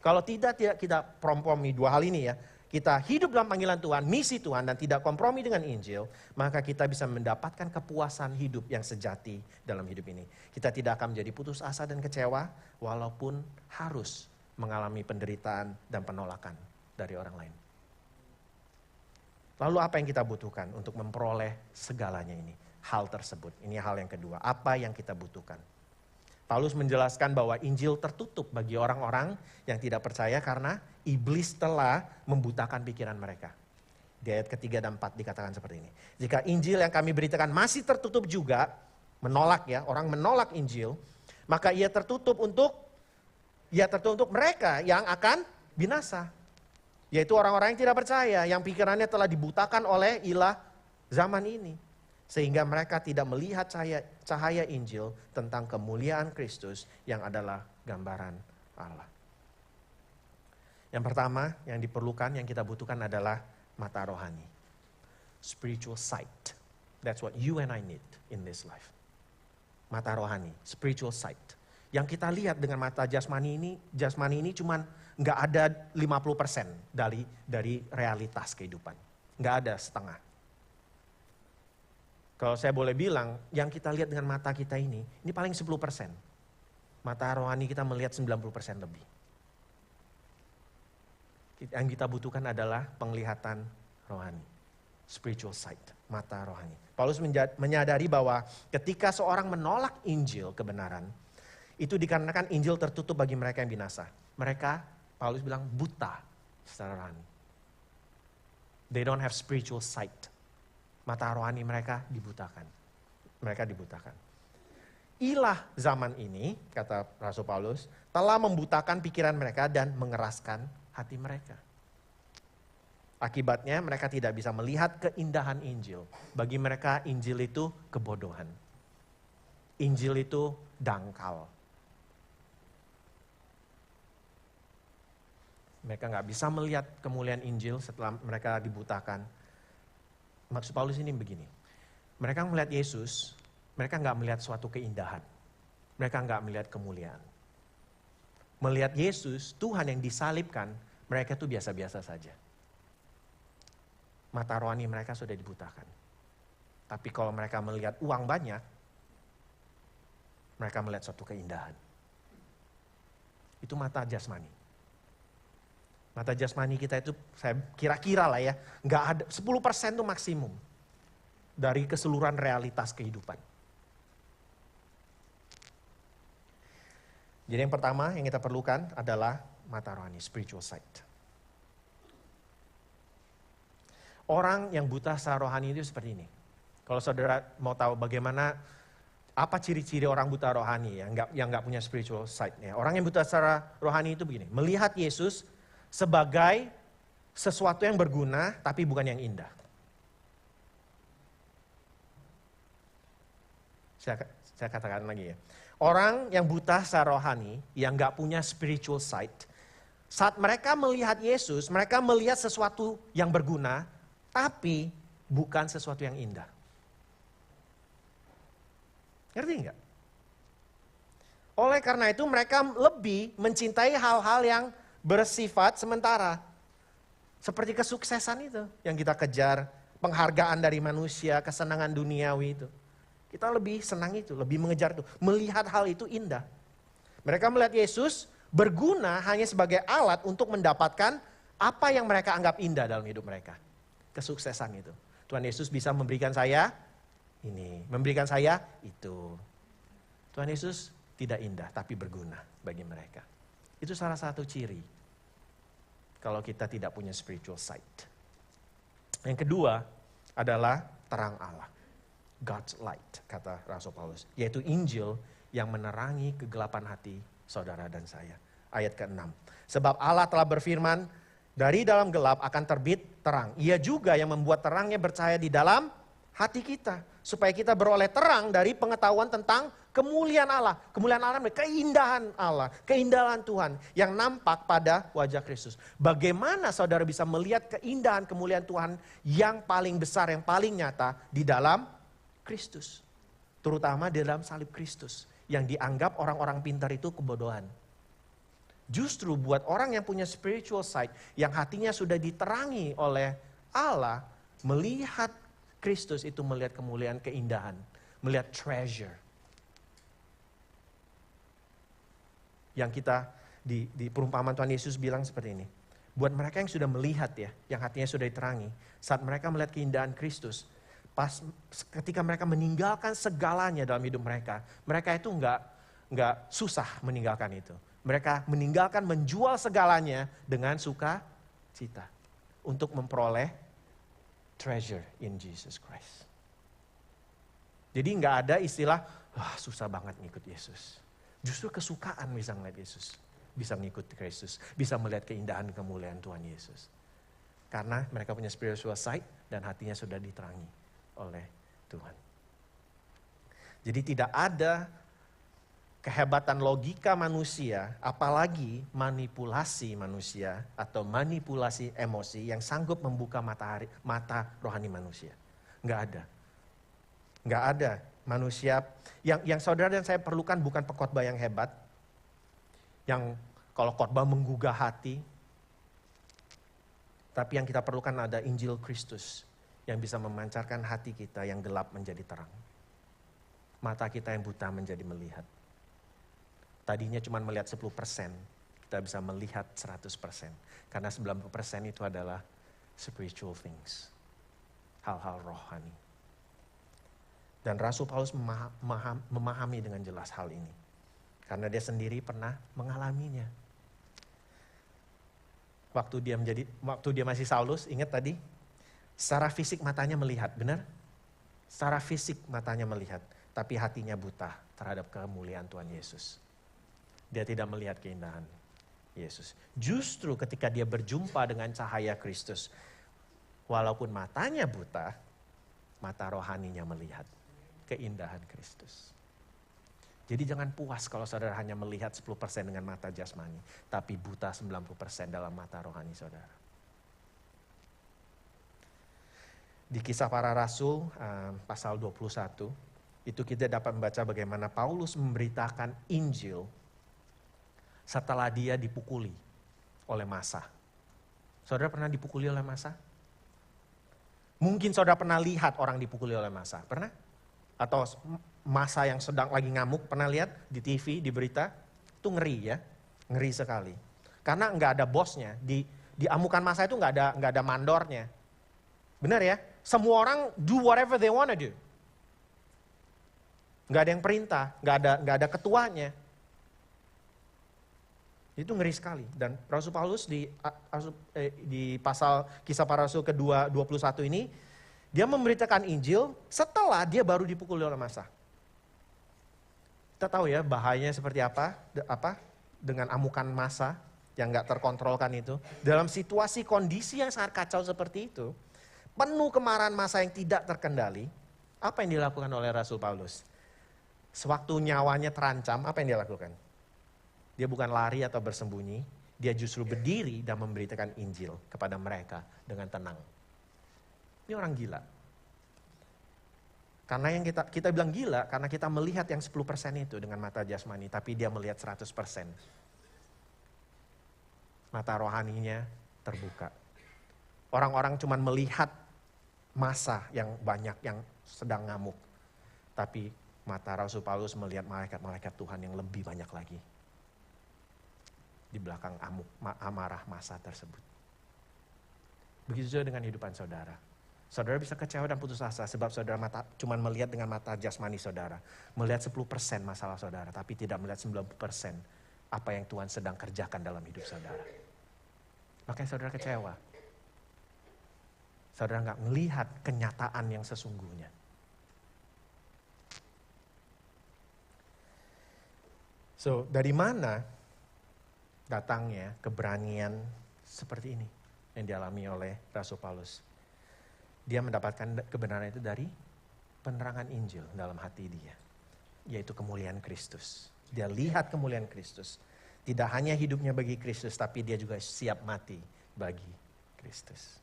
Kalau tidak kita kompromi dua hal ini ya. Kita hidup dalam panggilan Tuhan, misi Tuhan dan tidak kompromi dengan Injil. Maka kita bisa mendapatkan kepuasan hidup yang sejati dalam hidup ini. Kita tidak akan menjadi putus asa dan kecewa walaupun harus mengalami penderitaan dan penolakan dari orang lain. Lalu apa yang kita butuhkan untuk memperoleh segalanya ini? Hal tersebut, ini hal yang kedua. Apa yang kita butuhkan? Paulus menjelaskan bahwa Injil tertutup bagi orang-orang yang tidak percaya karena iblis telah membutakan pikiran mereka. Di ayat ketiga dan 4 dikatakan seperti ini. Jika Injil yang kami beritakan masih tertutup juga, menolak ya, orang menolak Injil, maka ia tertutup untuk mereka yang akan binasa. Yaitu orang-orang yang tidak percaya, yang pikirannya telah dibutakan oleh ilah zaman ini. Sehingga mereka tidak melihat cahaya Injil tentang kemuliaan Kristus yang adalah gambaran Allah. Yang pertama yang diperlukan, yang kita butuhkan adalah mata rohani. Spiritual sight. That's what you and I need in this life. Mata rohani, spiritual sight. Yang kita lihat dengan mata jasmani ini cuman nggak ada 50% dari realitas kehidupan. Nggak ada setengah. Kalau saya boleh bilang, yang kita lihat dengan mata kita ini paling 10%. Mata rohani kita melihat 90% lebih. Yang kita butuhkan adalah penglihatan rohani. Spiritual sight, mata rohani. Paulus menyadari bahwa ketika seorang menolak Injil kebenaran, itu dikarenakan Injil tertutup bagi mereka yang binasa. Mereka, Paulus bilang, buta secara rohani. They don't have spiritual sight. Mata rohani mereka dibutakan. Mereka dibutakan. Ilah zaman ini, kata Rasul Paulus, telah membutakan pikiran mereka dan mengeraskan hati mereka. Akibatnya mereka tidak bisa melihat keindahan Injil. Bagi mereka Injil itu kebodohan. Injil itu dangkal. Mereka nggak bisa melihat kemuliaan Injil setelah mereka dibutakan. Maksud Paulus ini begini, mereka melihat Yesus, mereka nggak melihat suatu keindahan. Mereka nggak melihat kemuliaan. Melihat Yesus, Tuhan yang disalibkan, mereka itu biasa-biasa saja. Mata rohani mereka sudah dibutakan. Tapi kalau mereka melihat uang banyak, mereka melihat suatu keindahan. Itu mata jasmani. Mata jasmani kita itu saya kira-kira lah ya, nggak ada 10% itu maksimum dari keseluruhan realitas kehidupan. Jadi yang pertama yang kita perlukan adalah mata rohani, spiritual sight. Orang yang buta secara rohani itu seperti ini. Kalau saudara mau tahu bagaimana apa ciri-ciri orang buta rohani yang nggak punya spiritual sight-nya. Orang yang buta secara rohani itu begini, melihat Yesus sebagai sesuatu yang berguna tapi bukan yang indah. Saya katakan lagi ya. Orang yang buta secara rohani, yang gak punya spiritual sight, saat mereka melihat Yesus, mereka melihat sesuatu yang berguna tapi bukan sesuatu yang indah. Ngerti enggak? Oleh karena itu mereka lebih mencintai hal-hal yang bersifat sementara. Seperti kesuksesan itu yang kita kejar, penghargaan dari manusia, kesenangan duniawi itu. Kita lebih senang itu, lebih mengejar itu. Melihat hal itu indah. Mereka melihat Yesus berguna hanya sebagai alat untuk mendapatkan apa yang mereka anggap indah dalam hidup mereka. Kesuksesan itu. Tuhan Yesus bisa memberikan saya ini, memberikan saya itu. Tuhan Yesus tidak indah tapi berguna bagi mereka. Itu salah satu ciri kalau kita tidak punya spiritual sight. Yang kedua adalah terang Allah. God's light, kata Rasul Paulus. Yaitu Injil yang menerangi kegelapan hati saudara dan saya. Ayat ke-6. Sebab Allah telah berfirman, dari dalam gelap akan terbit terang. Ia juga yang membuat terangnya bercahaya di dalam hati kita. Supaya kita beroleh terang dari pengetahuan tentang Kemuliaan Allah, keindahan Allah, keindahan Tuhan yang nampak pada wajah Kristus. Bagaimana saudara bisa melihat keindahan kemuliaan Tuhan yang paling besar, yang paling nyata di dalam Kristus. Terutama di dalam salib Kristus yang dianggap orang-orang pintar itu kebodohan. Justru buat orang yang punya spiritual sight, yang hatinya sudah diterangi oleh Allah, melihat Kristus itu melihat kemuliaan, keindahan, melihat treasure. Yang kita di perumpamaan Tuhan Yesus bilang seperti ini. Buat mereka yang sudah melihat ya, yang hatinya sudah diterangi, saat mereka melihat keindahan Kristus, ketika mereka meninggalkan segalanya dalam hidup mereka, mereka itu nggak susah meninggalkan itu. Mereka meninggalkan menjual segalanya dengan sukacita untuk memperoleh treasure in Jesus Christ. Jadi nggak ada istilah, wah susah banget ngikut Yesus. Justru kesukaan bisa melihat Yesus, bisa mengikuti Kristus, bisa melihat keindahan kemuliaan Tuhan Yesus. Karena mereka punya spiritual sight dan hatinya sudah diterangi oleh Tuhan. Jadi tidak ada kehebatan logika manusia, apalagi manipulasi manusia atau manipulasi emosi yang sanggup membuka mata rohani manusia. Nggak ada. Nggak ada manusia yang saudara dan saya perlukan bukan pengkhotbah yang hebat, yang kalau khotbah menggugah hati, tapi yang kita perlukan ada Injil Kristus yang bisa memancarkan hati kita yang gelap menjadi terang. Mata kita yang buta menjadi melihat. Tadinya cuma melihat 10%, kita bisa melihat 100%. Karena 90% itu adalah spiritual things. Hal-hal rohani. Dan Rasul Paulus memahami dengan jelas hal ini. Karena dia sendiri pernah mengalaminya. Waktu dia masih Saulus, ingat tadi? Secara fisik matanya melihat, benar? Secara fisik matanya melihat. Tapi hatinya buta terhadap kemuliaan Tuhan Yesus. Dia tidak melihat keindahan Yesus. Justru ketika dia berjumpa dengan cahaya Kristus, walaupun matanya buta, mata rohaninya melihat keindahan Kristus. Jadi jangan puas kalau saudara hanya melihat 10% dengan mata jasmani, tapi buta 90% dalam mata rohani saudara. Di Kisah Para Rasul pasal 21, itu kita dapat membaca bagaimana Paulus memberitakan Injil setelah dia dipukuli oleh massa. Saudara pernah dipukuli oleh massa? Mungkin saudara pernah lihat orang dipukuli oleh massa, pernah? Atau massa yang sedang lagi ngamuk, pernah lihat di TV, di berita? Itu ngeri ya, ngeri sekali. Karena nggak ada bosnya, di amukan massa itu nggak ada mandornya. Benar ya? Semua orang do whatever they wanna do. Nggak ada yang perintah, nggak ada ketuanya. Itu ngeri sekali. Dan Rasul Paulus di pasal Kisah Para Rasul kedua 21 ini, dia memberitakan Injil setelah dia baru dipukul oleh massa. Kita tahu ya bahayanya seperti apa dengan amukan massa yang nggak terkontrolkan itu. Dalam situasi kondisi yang sangat kacau seperti itu, penuh kemarahan massa yang tidak terkendali, apa yang dilakukan oleh Rasul Paulus? Sewaktu nyawanya terancam, apa yang dia lakukan? Dia bukan lari atau bersembunyi, dia justru berdiri dan memberitakan Injil kepada mereka dengan tenang. Ini orang gila. Karena yang kita bilang gila, karena kita melihat yang 10% itu dengan mata jasmani, tapi dia melihat 100%. Mata rohaninya terbuka. Orang-orang cuma melihat massa yang banyak yang sedang ngamuk. Tapi mata Rasul Paulus melihat malaikat-malaikat Tuhan yang lebih banyak lagi. Di belakang amarah massa tersebut. Begitu juga dengan hidupan saudara. Saudara bisa kecewa dan putus asa sebab saudara cuma melihat dengan mata jasmani saudara. Melihat 10% masalah saudara, tapi tidak melihat 90% apa yang Tuhan sedang kerjakan dalam hidup saudara. Makanya saudara kecewa. Saudara nggak melihat kenyataan yang sesungguhnya. So, dari mana datangnya keberanian seperti ini yang dialami oleh Rasul Paulus? Dia mendapatkan kebenaran itu dari penerangan Injil dalam hati dia. yaitu kemuliaan Kristus. Dia lihat kemuliaan Kristus. Tidak hanya hidupnya bagi Kristus, tapi dia juga siap mati bagi Kristus.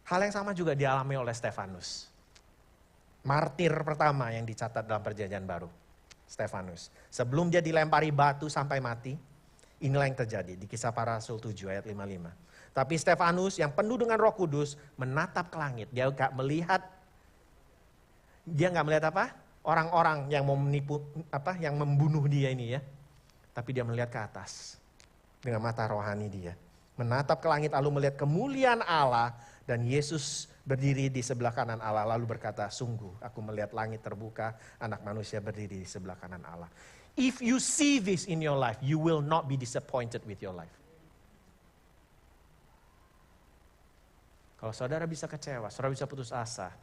Hal yang sama juga dialami oleh Stefanus. Martir pertama yang dicatat dalam perjanjian baru. Stefanus. Sebelum dia dilempari batu sampai mati, inilah yang terjadi di Kisah Para Rasul 7 ayat 55. Tapi Stefanus yang penuh dengan Roh Kudus menatap ke langit. Dia nggak melihat apa? Orang-orang yang mau menipu, yang membunuh dia ini ya. Tapi dia melihat ke atas dengan mata rohani dia. Menatap ke langit lalu melihat kemuliaan Allah dan Yesus berdiri di sebelah kanan Allah lalu berkata, sungguh aku melihat langit terbuka, anak manusia berdiri di sebelah kanan Allah. If you see this in your life, you will not be disappointed with your life. Kalau saudara bisa kecewa, saudara bisa putus asa,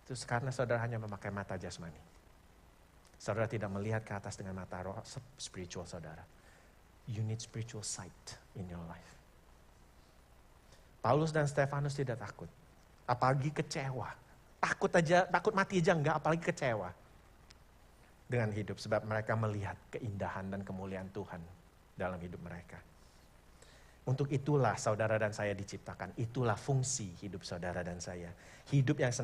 itu karena saudara hanya memakai mata jasmani. Saudara tidak melihat ke atas dengan mata roh spiritual saudara. You need spiritual sight in your life. Paulus dan Stefanus tidak takut. Apalagi kecewa. Takut mati aja enggak, apalagi kecewa. Dengan hidup, sebab mereka melihat keindahan dan kemuliaan Tuhan dalam hidup mereka. Untuk itulah saudara dan saya diciptakan. Itulah fungsi hidup saudara dan saya. Hidup yang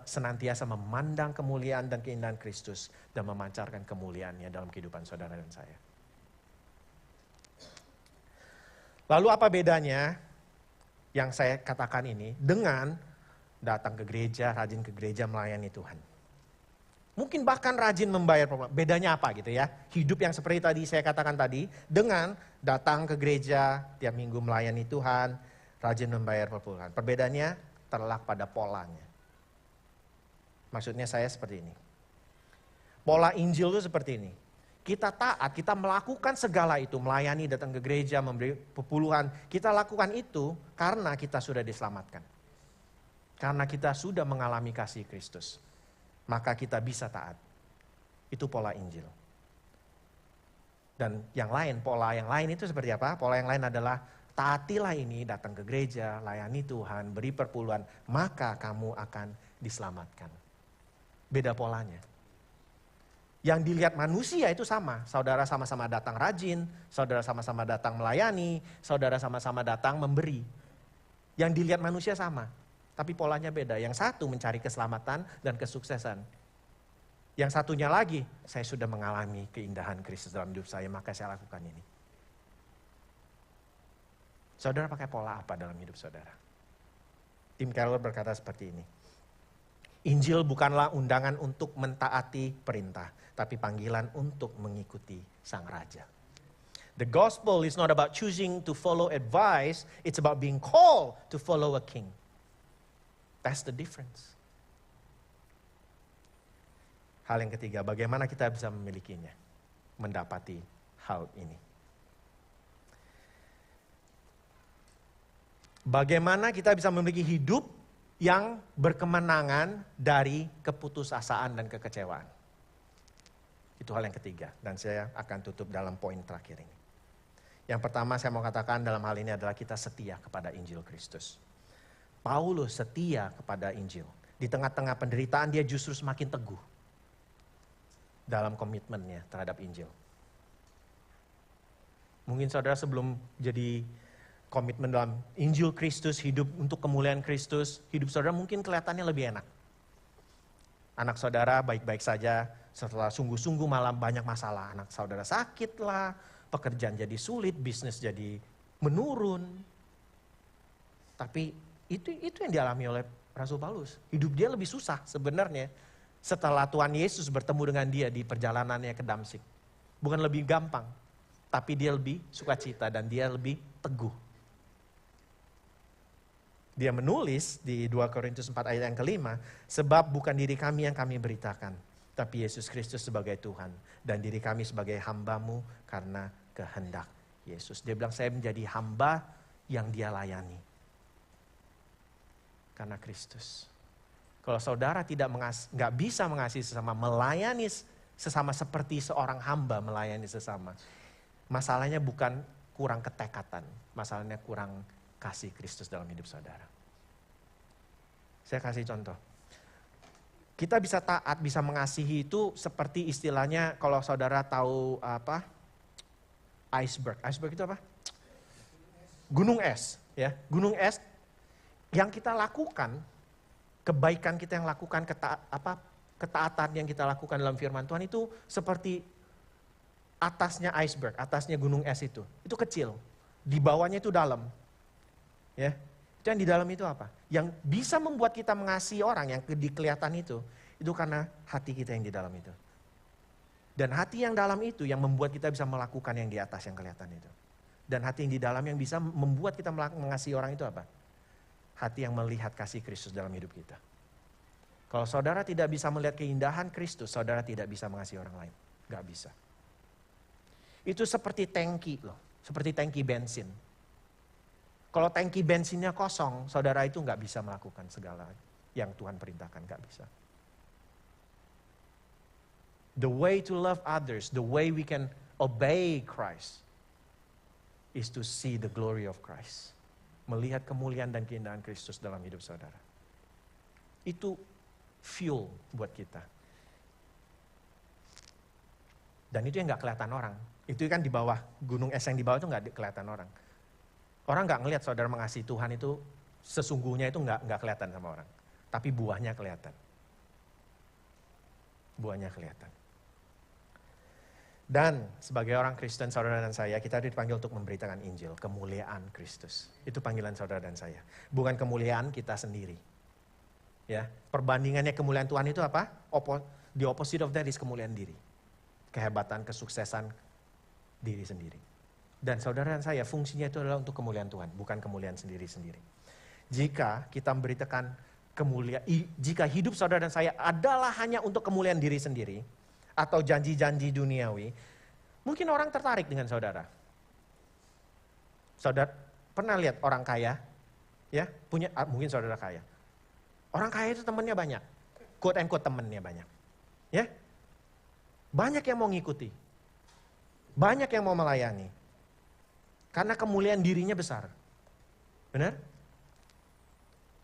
senantiasa memandang kemuliaan dan keindahan Kristus dan memancarkan kemuliaannya dalam kehidupan saudara dan saya. Lalu apa bedanya yang saya katakan ini dengan datang ke gereja, rajin ke gereja melayani Tuhan? Mungkin bahkan rajin membayar, bedanya apa gitu ya? Hidup yang seperti tadi saya katakan tadi, dengan datang ke gereja, tiap minggu melayani Tuhan, rajin membayar perpuluhan. Perbedaannya terletak pada polanya. Maksudnya saya seperti ini. Pola Injil itu seperti ini. Kita taat, kita melakukan segala itu, melayani, datang ke gereja, memberi perpuluhan. Kita lakukan itu karena kita sudah diselamatkan. Karena kita sudah mengalami kasih Kristus. Maka kita bisa taat. Itu pola Injil. Dan pola yang lain itu seperti apa? Pola yang lain adalah taatilah ini, datang ke gereja, layani Tuhan, beri perpuluhan, maka kamu akan diselamatkan. Beda polanya. Yang dilihat manusia itu sama. Saudara sama-sama datang rajin, saudara sama-sama datang melayani, saudara sama-sama datang memberi. Yang dilihat manusia sama. Tapi polanya beda. Yang satu mencari keselamatan dan kesuksesan. Yang satunya lagi, saya sudah mengalami keindahan Kristus dalam hidup saya, maka saya lakukan ini. Saudara pakai pola apa dalam hidup saudara? Tim Keller berkata seperti ini. Injil bukanlah undangan untuk mentaati perintah, tapi panggilan untuk mengikuti Sang Raja. The gospel is not about choosing to follow advice, it's about being called to follow a king. That's the difference. Hal yang ketiga, bagaimana kita bisa memilikinya, mendapati hal ini. Bagaimana kita bisa memiliki hidup yang berkemenangan dari keputusasaan dan kekecewaan. Itu hal yang ketiga, dan saya akan tutup dalam poin terakhir ini. Yang pertama saya mau katakan dalam hal ini adalah kita setia kepada Injil Kristus. Paulus setia kepada Injil. Di tengah-tengah penderitaan dia justru semakin teguh dalam komitmennya terhadap Injil. Mungkin saudara sebelum jadi komitmen dalam Injil Kristus, hidup untuk kemuliaan Kristus, hidup saudara mungkin kelihatannya lebih enak. Anak saudara baik-baik saja, setelah sungguh-sungguh malah banyak masalah. Anak saudara sakit lah, pekerjaan jadi sulit, bisnis jadi menurun. Tapi itu yang dialami oleh Rasul Paulus. Hidup dia lebih susah sebenarnya setelah Tuhan Yesus bertemu dengan dia di perjalanannya ke Damsyik. Bukan lebih gampang, tapi dia lebih sukacita dan dia lebih teguh. Dia menulis di 2 Korintus 4 ayat yang kelima, sebab bukan diri kami yang kami beritakan, tapi Yesus Kristus sebagai Tuhan dan diri kami sebagai hambamu karena kehendak Yesus. Dia bilang saya menjadi hamba yang dia layani. Karena Kristus. Kalau saudara nggak bisa mengasihi sesama, melayani sesama seperti seorang hamba melayani sesama. Masalahnya bukan kurang ketekatan, masalahnya kurang kasih Kristus dalam hidup saudara. Saya kasih contoh. Kita bisa taat, bisa mengasihi itu seperti istilahnya kalau saudara tahu apa? Iceberg. Iceberg itu apa? Gunung es, ya. Gunung es yang kita lakukan, kebaikan kita yang lakukan, ketaatan yang kita lakukan dalam firman Tuhan itu seperti atasnya iceberg, atasnya gunung es itu kecil. Di bawahnya itu dalam. Ya. Itu yang di dalam itu apa? Yang bisa membuat kita mengasihi orang yang kelihatan itu karena hati kita yang di dalam itu. Dan hati yang dalam itu yang membuat kita bisa melakukan yang di atas yang kelihatan itu. Dan hati yang di dalam yang bisa membuat kita mengasihi orang itu apa? Hati yang melihat kasih Kristus dalam hidup kita. Kalau saudara tidak bisa melihat keindahan Kristus, saudara tidak bisa mengasihi orang lain. Gak bisa. Itu seperti tangki loh, seperti tangki bensin. Kalau tangki bensinnya kosong, saudara itu gak bisa melakukan segala yang Tuhan perintahkan, gak bisa. The way to love others, the way we can obey Christ is to see the glory of Christ. Melihat kemuliaan dan keindahan Kristus dalam hidup saudara. Itu fuel buat kita. Dan itu yang gak kelihatan orang. Itu kan di bawah, gunung es yang di bawah itu gak kelihatan orang. Orang gak ngelihat saudara mengasihi Tuhan itu sesungguhnya itu gak kelihatan sama orang. Tapi buahnya kelihatan. Buahnya kelihatan. Dan sebagai orang Kristen, saudara dan saya, kita dipanggil untuk memberitakan Injil, kemuliaan Kristus. Itu panggilan saudara dan saya. Bukan kemuliaan kita sendiri. Ya, perbandingannya kemuliaan Tuhan itu apa? The opposite of that is kemuliaan diri. Kehebatan, kesuksesan diri sendiri. Dan saudara dan saya, fungsinya itu adalah untuk kemuliaan Tuhan, bukan kemuliaan sendiri-sendiri. Jika kita memberitakan kemuliaan, jika hidup saudara dan saya adalah hanya untuk kemuliaan diri sendiri, atau janji-janji duniawi, mungkin orang tertarik dengan saudara. Saudara pernah lihat orang kaya, ya mungkin saudara kaya. Orang kaya itu temannya banyak, quote and quote temannya banyak, ya banyak yang mau ngikuti, banyak yang mau melayani, karena kemuliaan dirinya besar, benar?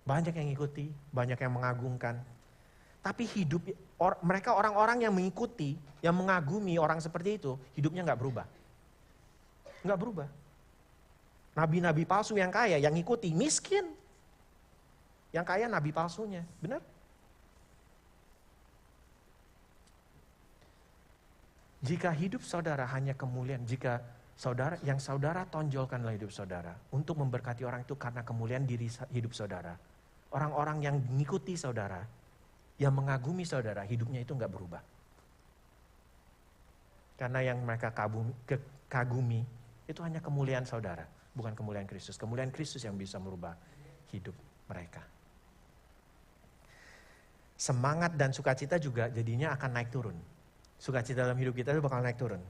Banyak yang ngikuti, banyak yang mengagungkan. Tapi hidup mereka orang-orang yang mengikuti, yang mengagumi orang seperti itu, hidupnya nggak berubah. Nggak berubah. Nabi-nabi palsu yang kaya, yang ngikuti, miskin. Yang kaya nabi palsunya, benar? Jika hidup saudara hanya kemuliaan, jika yang saudara tonjolkan dalam hidup saudara, untuk memberkati orang itu karena kemuliaan diri hidup saudara, orang-orang yang mengikuti saudara, yang mengagumi saudara, hidupnya itu nggak berubah. Karena yang mereka kagumi itu hanya kemuliaan saudara, bukan kemuliaan Kristus. Kemuliaan Kristus yang bisa merubah hidup mereka. Semangat dan sukacita juga jadinya akan naik turun. Sukacita dalam hidup kita itu bakal naik turun.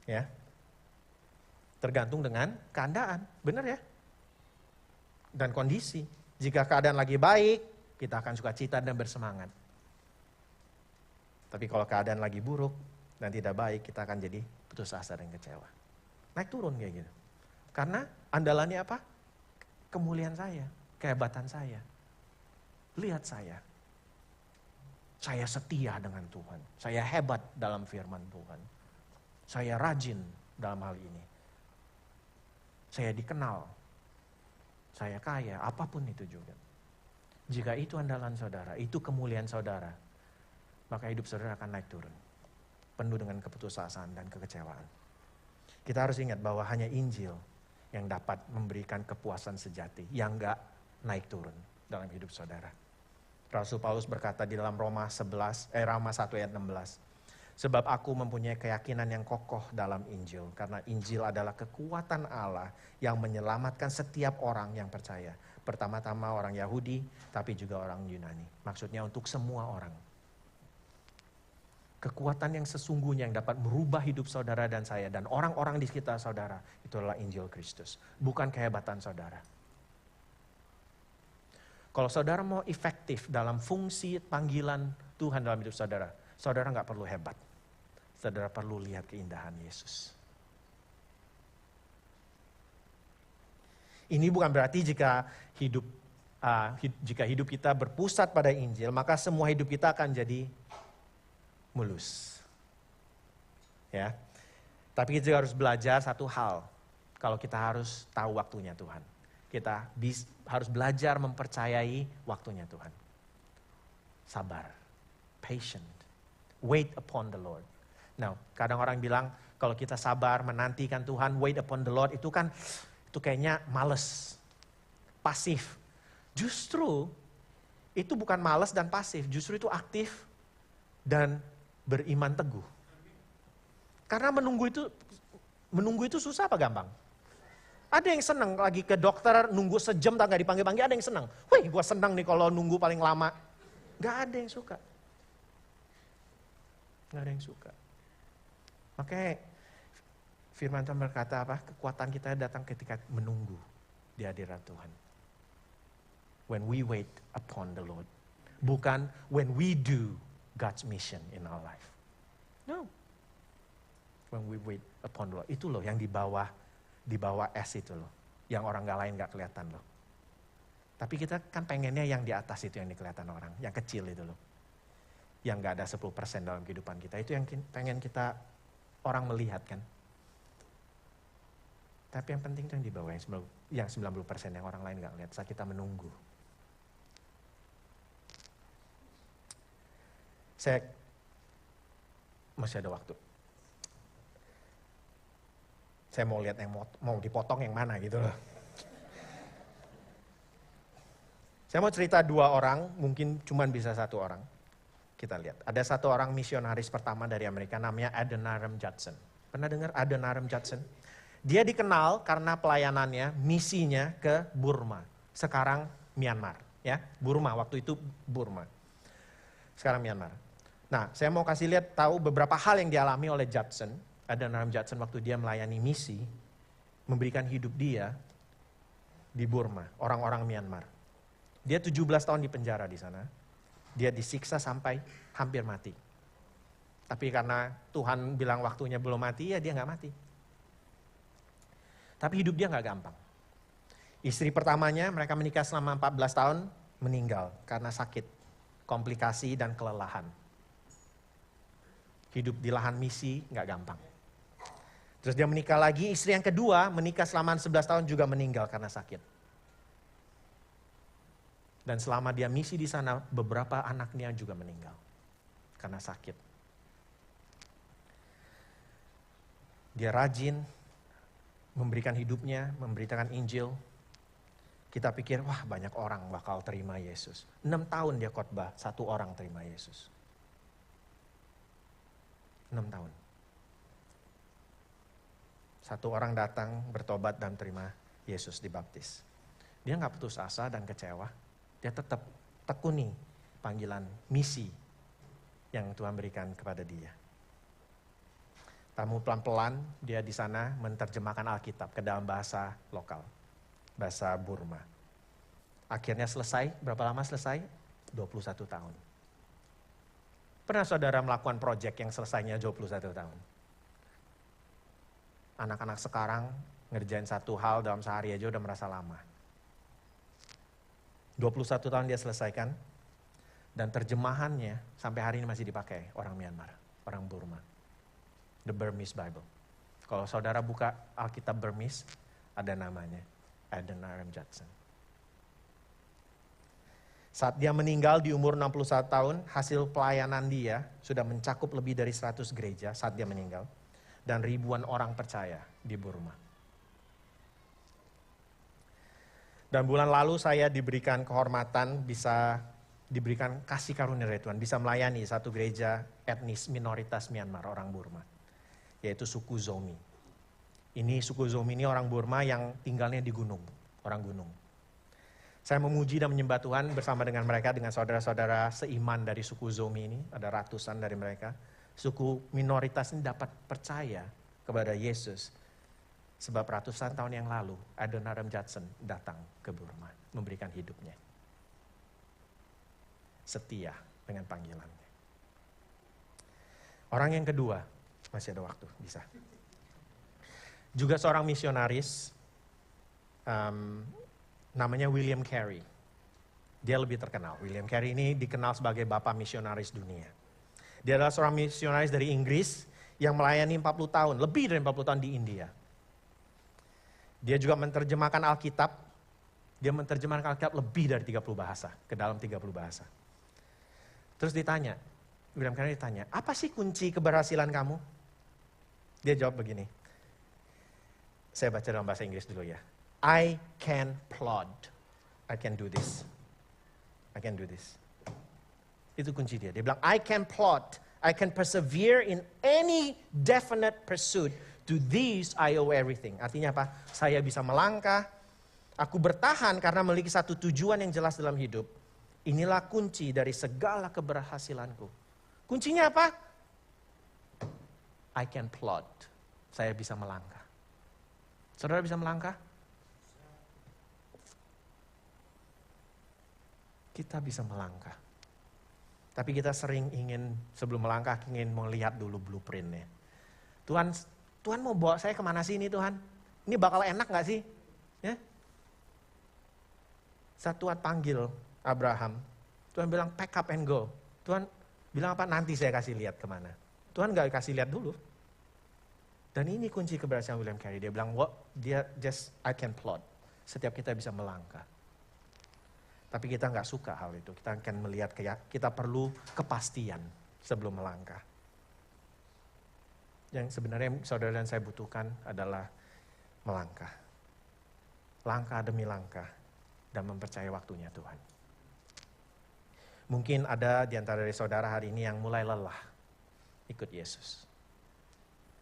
Ya. Tergantung dengan keadaan, benar ya? Dan kondisi. Jika keadaan lagi baik, kita akan sukacita dan bersemangat. Tapi kalau keadaan lagi buruk dan tidak baik, kita akan jadi putus asa dan kecewa. Naik turun kayak gitu. Karena andalannya apa? Kemuliaan saya, kehebatan saya. Lihat saya. Saya setia dengan Tuhan. Saya hebat dalam firman Tuhan. Saya rajin dalam hal ini. Saya dikenal. Saya kaya, apapun itu juga. Jika itu andalan saudara, itu kemuliaan saudara, maka hidup saudara akan naik turun. Penuh dengan keputusasaan dan kekecewaan. Kita harus ingat bahwa hanya Injil yang dapat memberikan kepuasan sejati, yang gak naik turun dalam hidup saudara. Rasul Paulus berkata di dalam Roma 1 ayat 16. Sebab aku mempunyai keyakinan yang kokoh dalam Injil. Karena Injil adalah kekuatan Allah yang menyelamatkan setiap orang yang percaya. Pertama-tama orang Yahudi, tapi juga orang Yunani. Maksudnya untuk semua orang. Kekuatan yang sesungguhnya yang dapat merubah hidup saudara dan saya dan orang-orang di sekitar saudara, itu adalah Injil Kristus. Bukan kehebatan saudara. Kalau saudara mau efektif dalam fungsi panggilan Tuhan dalam hidup saudara, saudara nggak perlu hebat. Saudara perlu lihat keindahan Yesus. Ini bukan berarti jika hidup jika hidup kita berpusat pada Injil, maka semua hidup kita akan jadi mulus. Ya. Tapi kita juga harus belajar satu hal. Kalau kita harus tahu waktunya Tuhan. Kita harus belajar mempercayai waktunya Tuhan. Sabar. Patient. Wait upon the Lord. Nah, kadang orang bilang kalau kita sabar menantikan Tuhan, wait upon the Lord, itu kayaknya males. Pasif. Justru itu bukan malas dan pasif, justru itu aktif dan beriman teguh. Karena menunggu itu susah apa gampang? Ada yang senang lagi ke dokter nunggu sejam tak gak dipanggil-panggil, ada yang senang. Wih, gue senang nih kalau nunggu paling lama. Gak ada yang suka. Gak ada yang suka. Makanya firman Tuhan berkata apa? Kekuatan kita datang ketika menunggu di hadirat Tuhan. When we wait upon the Lord. Bukan when we do God's mission in our life. No. When we wait upon the Lord. Itu loh yang di bawah S itu loh. Yang orang lain gak kelihatan loh. Tapi kita kan pengennya yang di atas itu yang kelihatan orang. Yang kecil itu loh. Yang gak ada 10% dalam kehidupan kita. Itu yang pengen kita orang melihat kan. Tapi yang penting itu yang di bawah. Yang 90% yang orang lain gak lihat saat kita menunggu. Saya masih ada waktu. Saya mau lihat yang mau dipotong yang mana gitu loh. Saya mau cerita 2 orang, mungkin cuma bisa 1 orang. Kita lihat. Ada 1 orang misionaris pertama dari Amerika namanya Adoniram Judson. Pernah dengar Adoniram Judson? Dia dikenal karena pelayanannya, misinya ke Burma. Sekarang Myanmar. Ya, Burma, waktu itu Burma. Sekarang Myanmar. Nah, saya mau kasih lihat tahu beberapa hal yang dialami oleh Judson. Adoniram Judson waktu dia melayani misi, memberikan hidup dia di Burma, orang-orang Myanmar. Dia 17 tahun di penjara di sana. Dia disiksa sampai hampir mati. Tapi karena Tuhan bilang waktunya belum mati, ya dia nggak mati. Tapi hidup dia nggak gampang. Istri pertamanya, mereka menikah selama 14 tahun, meninggal karena sakit, komplikasi dan kelelahan. Hidup di lahan misi nggak gampang. Terus dia menikah lagi, istri yang kedua menikah selama 11 tahun juga meninggal karena sakit. Dan selama dia misi di sana, beberapa anaknya juga meninggal karena sakit. Dia rajin memberikan hidupnya, memberitakan Injil. Kita pikir, wah banyak orang bakal terima Yesus. 6 tahun dia khotbah, 1 orang terima Yesus. 6 tahun. 1 orang datang, bertobat dan terima Yesus dibaptis. Dia gak putus asa dan kecewa. Dia tetap tekuni panggilan misi yang Tuhan berikan kepada dia. Tamu pelan-pelan dia di sana menerjemahkan Alkitab ke dalam bahasa lokal. Bahasa Burma. Akhirnya selesai, berapa lama selesai? 21 tahun. Pernah saudara melakukan proyek yang selesainya 21 tahun? Anak-anak sekarang ngerjain satu hal dalam sehari aja udah merasa lama. 21 tahun dia selesaikan. Dan terjemahannya sampai hari ini masih dipakai orang Myanmar, orang Burma. The Burmese Bible. Kalau saudara buka Alkitab Burmese, ada namanya Adoniram Judson. Saat dia meninggal di umur 61 tahun, hasil pelayanan dia sudah mencakup lebih dari 100 gereja saat dia meninggal. Dan ribuan orang percaya di Burma. Dan bulan lalu saya diberikan kehormatan, bisa diberikan kasih karunia dari Tuhan. Bisa melayani satu gereja etnis minoritas Myanmar, orang Burma. Yaitu suku Zomi. Ini suku Zomi ini orang Burma yang tinggalnya di gunung, orang gunung. Saya memuji dan menyembah Tuhan bersama dengan mereka, dengan saudara-saudara seiman dari suku Zomi ini. Ada ratusan dari mereka. Suku minoritas ini dapat percaya kepada Yesus. Sebab ratusan tahun yang lalu, Adoniram Judson datang ke Burma, memberikan hidupnya. Setia dengan panggilannya. Orang yang kedua, masih ada waktu, bisa. Juga seorang misionaris, namanya William Carey. Dia lebih terkenal. William Carey ini dikenal sebagai bapak misionaris dunia. Dia adalah seorang misionaris dari Inggris yang melayani 40 tahun, lebih dari 40 tahun di India. Dia juga menerjemahkan Alkitab. Dia menerjemahkan Alkitab lebih dari 30 bahasa, ke dalam 30 bahasa. Terus ditanya, William Carey ditanya, apa sih kunci keberhasilan kamu? Dia jawab begini. Saya baca dalam bahasa Inggris dulu ya. I can plod. I can do this. I can do this. Itu kunci dia. Dia bilang, I can plot, I can persevere in any definite pursuit. To these I owe everything. Artinya apa? Saya bisa melangkah, aku bertahan karena memiliki satu tujuan yang jelas dalam hidup. Inilah kunci dari segala keberhasilanku. Kuncinya apa? I can plot. Saya bisa melangkah. Saudara bisa melangkah? Kita bisa melangkah. Tapi kita sering ingin, sebelum melangkah, ingin melihat dulu blueprintnya. Tuhan mau bawa saya kemana sih ini Tuhan? Ini bakal enak gak sih? Ya? Saat Tuhan panggil Abraham, Tuhan bilang pack up and go. Tuhan bilang apa? Nanti saya kasih lihat kemana. Tuhan gak kasih lihat dulu. Dan ini kunci keberhasilan William Carey. Dia bilang, I can plot. Setiap kita bisa melangkah. Tapi kita nggak suka hal itu. Kita akan melihat kita perlu kepastian sebelum melangkah. Yang sebenarnya saudara dan saya butuhkan adalah melangkah. Langkah demi langkah. Dan mempercayai waktunya Tuhan. Mungkin ada di antara dari saudara hari ini yang mulai lelah ikut Yesus.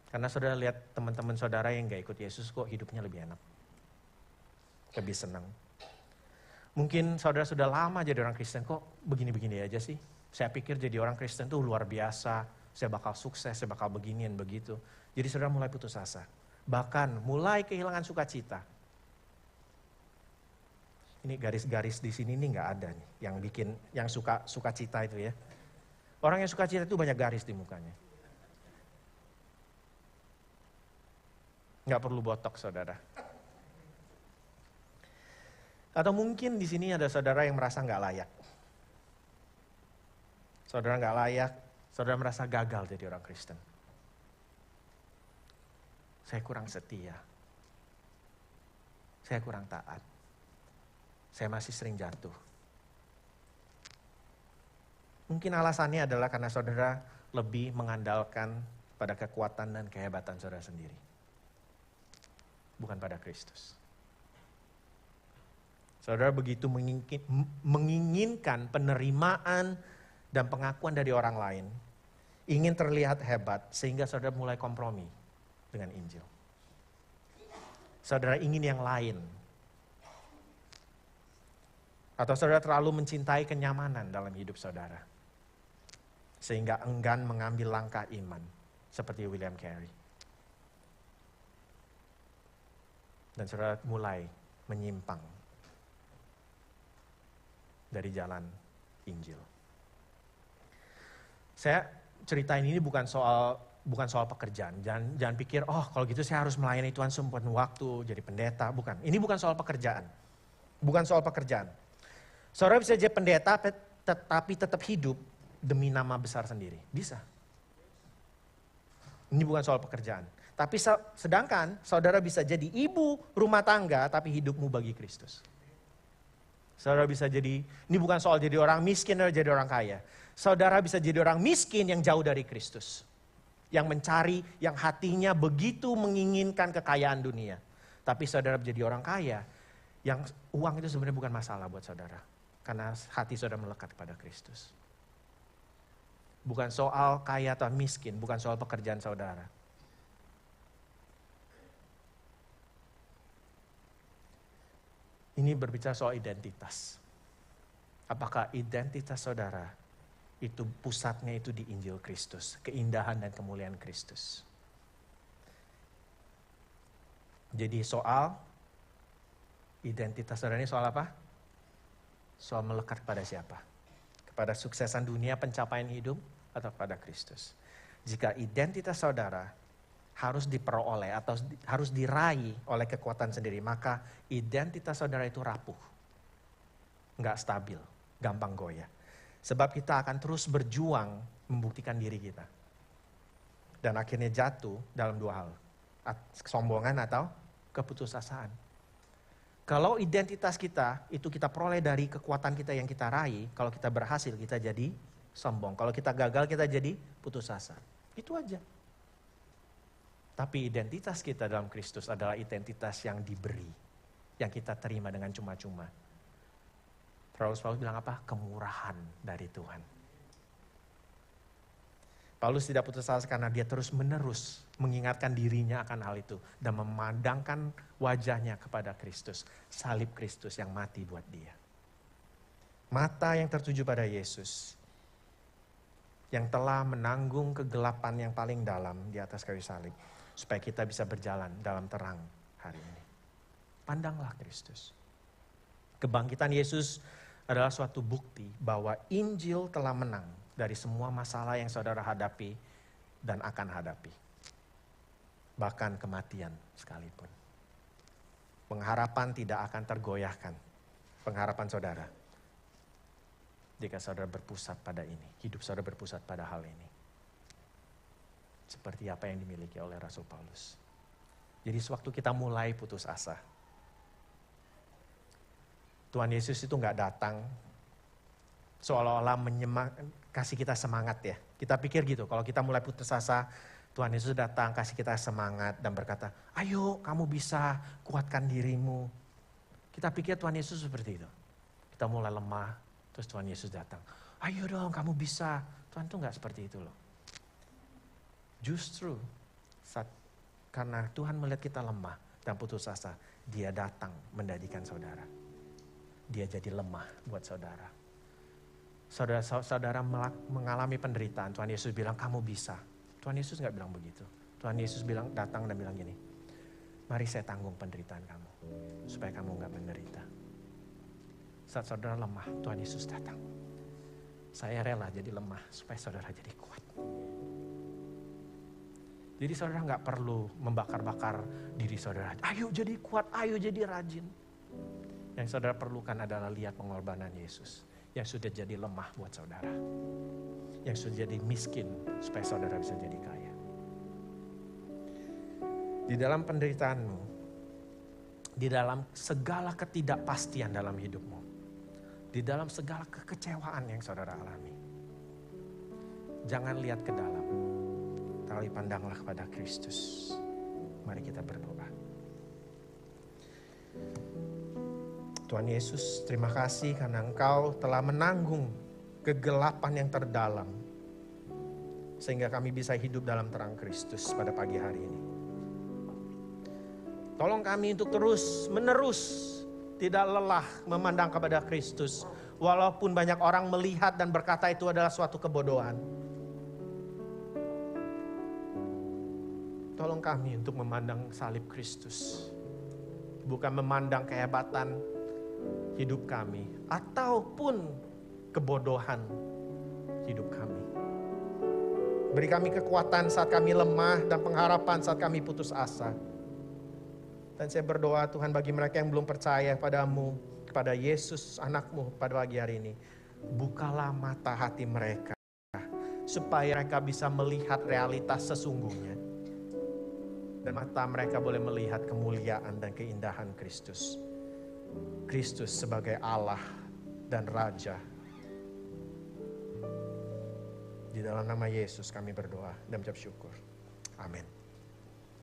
Karena saudara lihat teman-teman saudara yang nggak ikut Yesus kok hidupnya lebih enak. Lebih senang. Mungkin saudara sudah lama jadi orang Kristen, kok begini-begini aja sih. Saya pikir jadi orang Kristen tuh luar biasa, saya bakal sukses, saya bakal beginian begitu. Jadi saudara mulai putus asa. Bahkan mulai kehilangan sukacita. Ini garis-garis di sini nih nggak ada nih, yang sukacita itu ya. Orang yang sukacita itu banyak garis di mukanya. Nggak perlu botok saudara. Atau mungkin di sini ada saudara yang merasa nggak layak. Saudara nggak layak, saudara merasa gagal jadi orang Kristen. Saya kurang setia. Saya kurang taat. Saya masih sering jatuh. Mungkin alasannya adalah karena saudara lebih mengandalkan pada kekuatan dan kehebatan saudara sendiri. Bukan pada Kristus. Saudara begitu menginginkan penerimaan dan pengakuan dari orang lain. Ingin terlihat hebat sehingga saudara mulai kompromi dengan Injil. Saudara ingin yang lain. Atau saudara terlalu mencintai kenyamanan dalam hidup saudara. Sehingga enggan mengambil langkah iman. Seperti William Carey. Dan saudara mulai menyimpang dari jalan Injil. Saya ceritain ini bukan soal pekerjaan. Jangan pikir, kalau gitu saya harus melayani Tuhan sepenuh waktu, jadi pendeta. Bukan. Ini bukan soal pekerjaan. Bukan soal pekerjaan. Saudara bisa jadi pendeta, tetapi tetap hidup demi nama besar sendiri. Bisa. Ini bukan soal pekerjaan. Tapi sedangkan saudara bisa jadi ibu rumah tangga, tapi hidupmu bagi Kristus. Saudara bisa jadi, ini bukan soal jadi orang miskin atau jadi orang kaya. Saudara bisa jadi orang miskin yang jauh dari Kristus. Yang mencari, yang hatinya begitu menginginkan kekayaan dunia. Tapi saudara menjadi orang kaya, yang uang itu sebenarnya bukan masalah buat saudara. Karena hati saudara melekat kepada Kristus. Bukan soal kaya atau miskin, bukan soal pekerjaan saudara. Ini berbicara soal identitas. Apakah identitas saudara itu pusatnya itu di Injil Kristus, keindahan dan kemuliaan Kristus. Jadi soal identitas saudara ini soal apa? Soal melekat kepada siapa? Kepada suksesan dunia, pencapaian hidup, atau kepada Kristus. Jika identitas saudara harus diperoleh atau harus diraih oleh kekuatan sendiri, maka identitas saudara itu rapuh. Enggak stabil. gampang goyah. Sebab kita akan terus berjuang membuktikan diri kita. Dan akhirnya jatuh dalam dua hal. Kesombongan atau keputusasaan. Kalau identitas kita itu kita peroleh dari kekuatan kita yang kita raih, kalau kita berhasil kita jadi sombong. Kalau kita gagal kita jadi putus asa. Itu aja. Tapi identitas kita dalam Kristus adalah identitas yang diberi. Yang kita terima dengan cuma-cuma. Paulus bilang apa? Kemurahan dari Tuhan. Paulus tidak putus asa karena dia terus-menerus mengingatkan dirinya akan hal itu. Dan memandangkan wajahnya kepada Kristus. Salib Kristus yang mati buat dia. Mata yang tertuju pada Yesus. Yang telah menanggung kegelapan yang paling dalam di atas kayu salib. Supaya kita bisa berjalan dalam terang hari ini. Pandanglah Kristus. Kebangkitan Yesus adalah suatu bukti bahwa Injil telah menang dari semua masalah yang saudara hadapi dan akan hadapi. Bahkan kematian sekalipun. Pengharapan tidak akan tergoyahkan. Pengharapan saudara. Jika saudara berpusat pada ini. Hidup saudara berpusat pada hal ini. Seperti apa yang dimiliki oleh Rasul Paulus. Jadi sewaktu kita mulai putus asa. Tuhan Yesus itu gak datang seolah-olah kasih kita semangat ya. Kita pikir gitu, kalau kita mulai putus asa, Tuhan Yesus datang kasih kita semangat dan berkata, ayo kamu bisa kuatkan dirimu. Kita pikir Tuhan Yesus seperti itu. Kita mulai lemah, terus Tuhan Yesus datang. Ayo dong kamu bisa. Tuhan tuh gak seperti itu loh. Justru karena Tuhan melihat kita lemah dan putus asa, dia datang menjadikan saudara. Dia jadi lemah buat saudara. Saudara mengalami penderitaan. Tuhan Yesus bilang kamu bisa. Tuhan Yesus gak bilang begitu. Tuhan Yesus datang dan bilang gini. Mari saya tanggung penderitaan kamu. Supaya kamu gak menderita. Saat saudara lemah, Tuhan Yesus datang. Saya rela jadi lemah supaya saudara jadi kuat. Jadi saudara gak perlu membakar-bakar diri saudara. Ayo jadi kuat, ayo jadi rajin. Yang saudara perlukan adalah lihat pengorbanan Yesus. Yang sudah jadi lemah buat saudara. Yang sudah jadi miskin supaya saudara bisa jadi kaya. Di dalam penderitaanmu. Di dalam segala ketidakpastian dalam hidupmu. Di dalam segala kekecewaan yang saudara alami. Jangan lihat ke dalam. Tapi pandanglah kepada Kristus. Mari kita berdoa. Tuhan Yesus, terima kasih karena Engkau telah menanggung kegelapan yang terdalam. Sehingga kami bisa hidup dalam terang Kristus pada pagi hari ini. Tolong kami untuk terus menerus tidak lelah memandang kepada Kristus. Walaupun banyak orang melihat dan berkata itu adalah suatu kebodohan. Tolong kami untuk memandang salib Kristus. Bukan memandang kehebatan hidup kami. Ataupun kebodohan hidup kami. Beri kami kekuatan saat kami lemah dan pengharapan saat kami putus asa. Dan saya berdoa Tuhan bagi mereka yang belum percaya padamu, kepada Yesus anakmu pada pagi hari ini. Bukalah mata hati mereka. Supaya mereka bisa melihat realitas sesungguhnya. Dan mata mereka boleh melihat kemuliaan dan keindahan Kristus. Kristus sebagai Allah dan Raja. Di dalam nama Yesus kami berdoa dan mengucap syukur. Amin.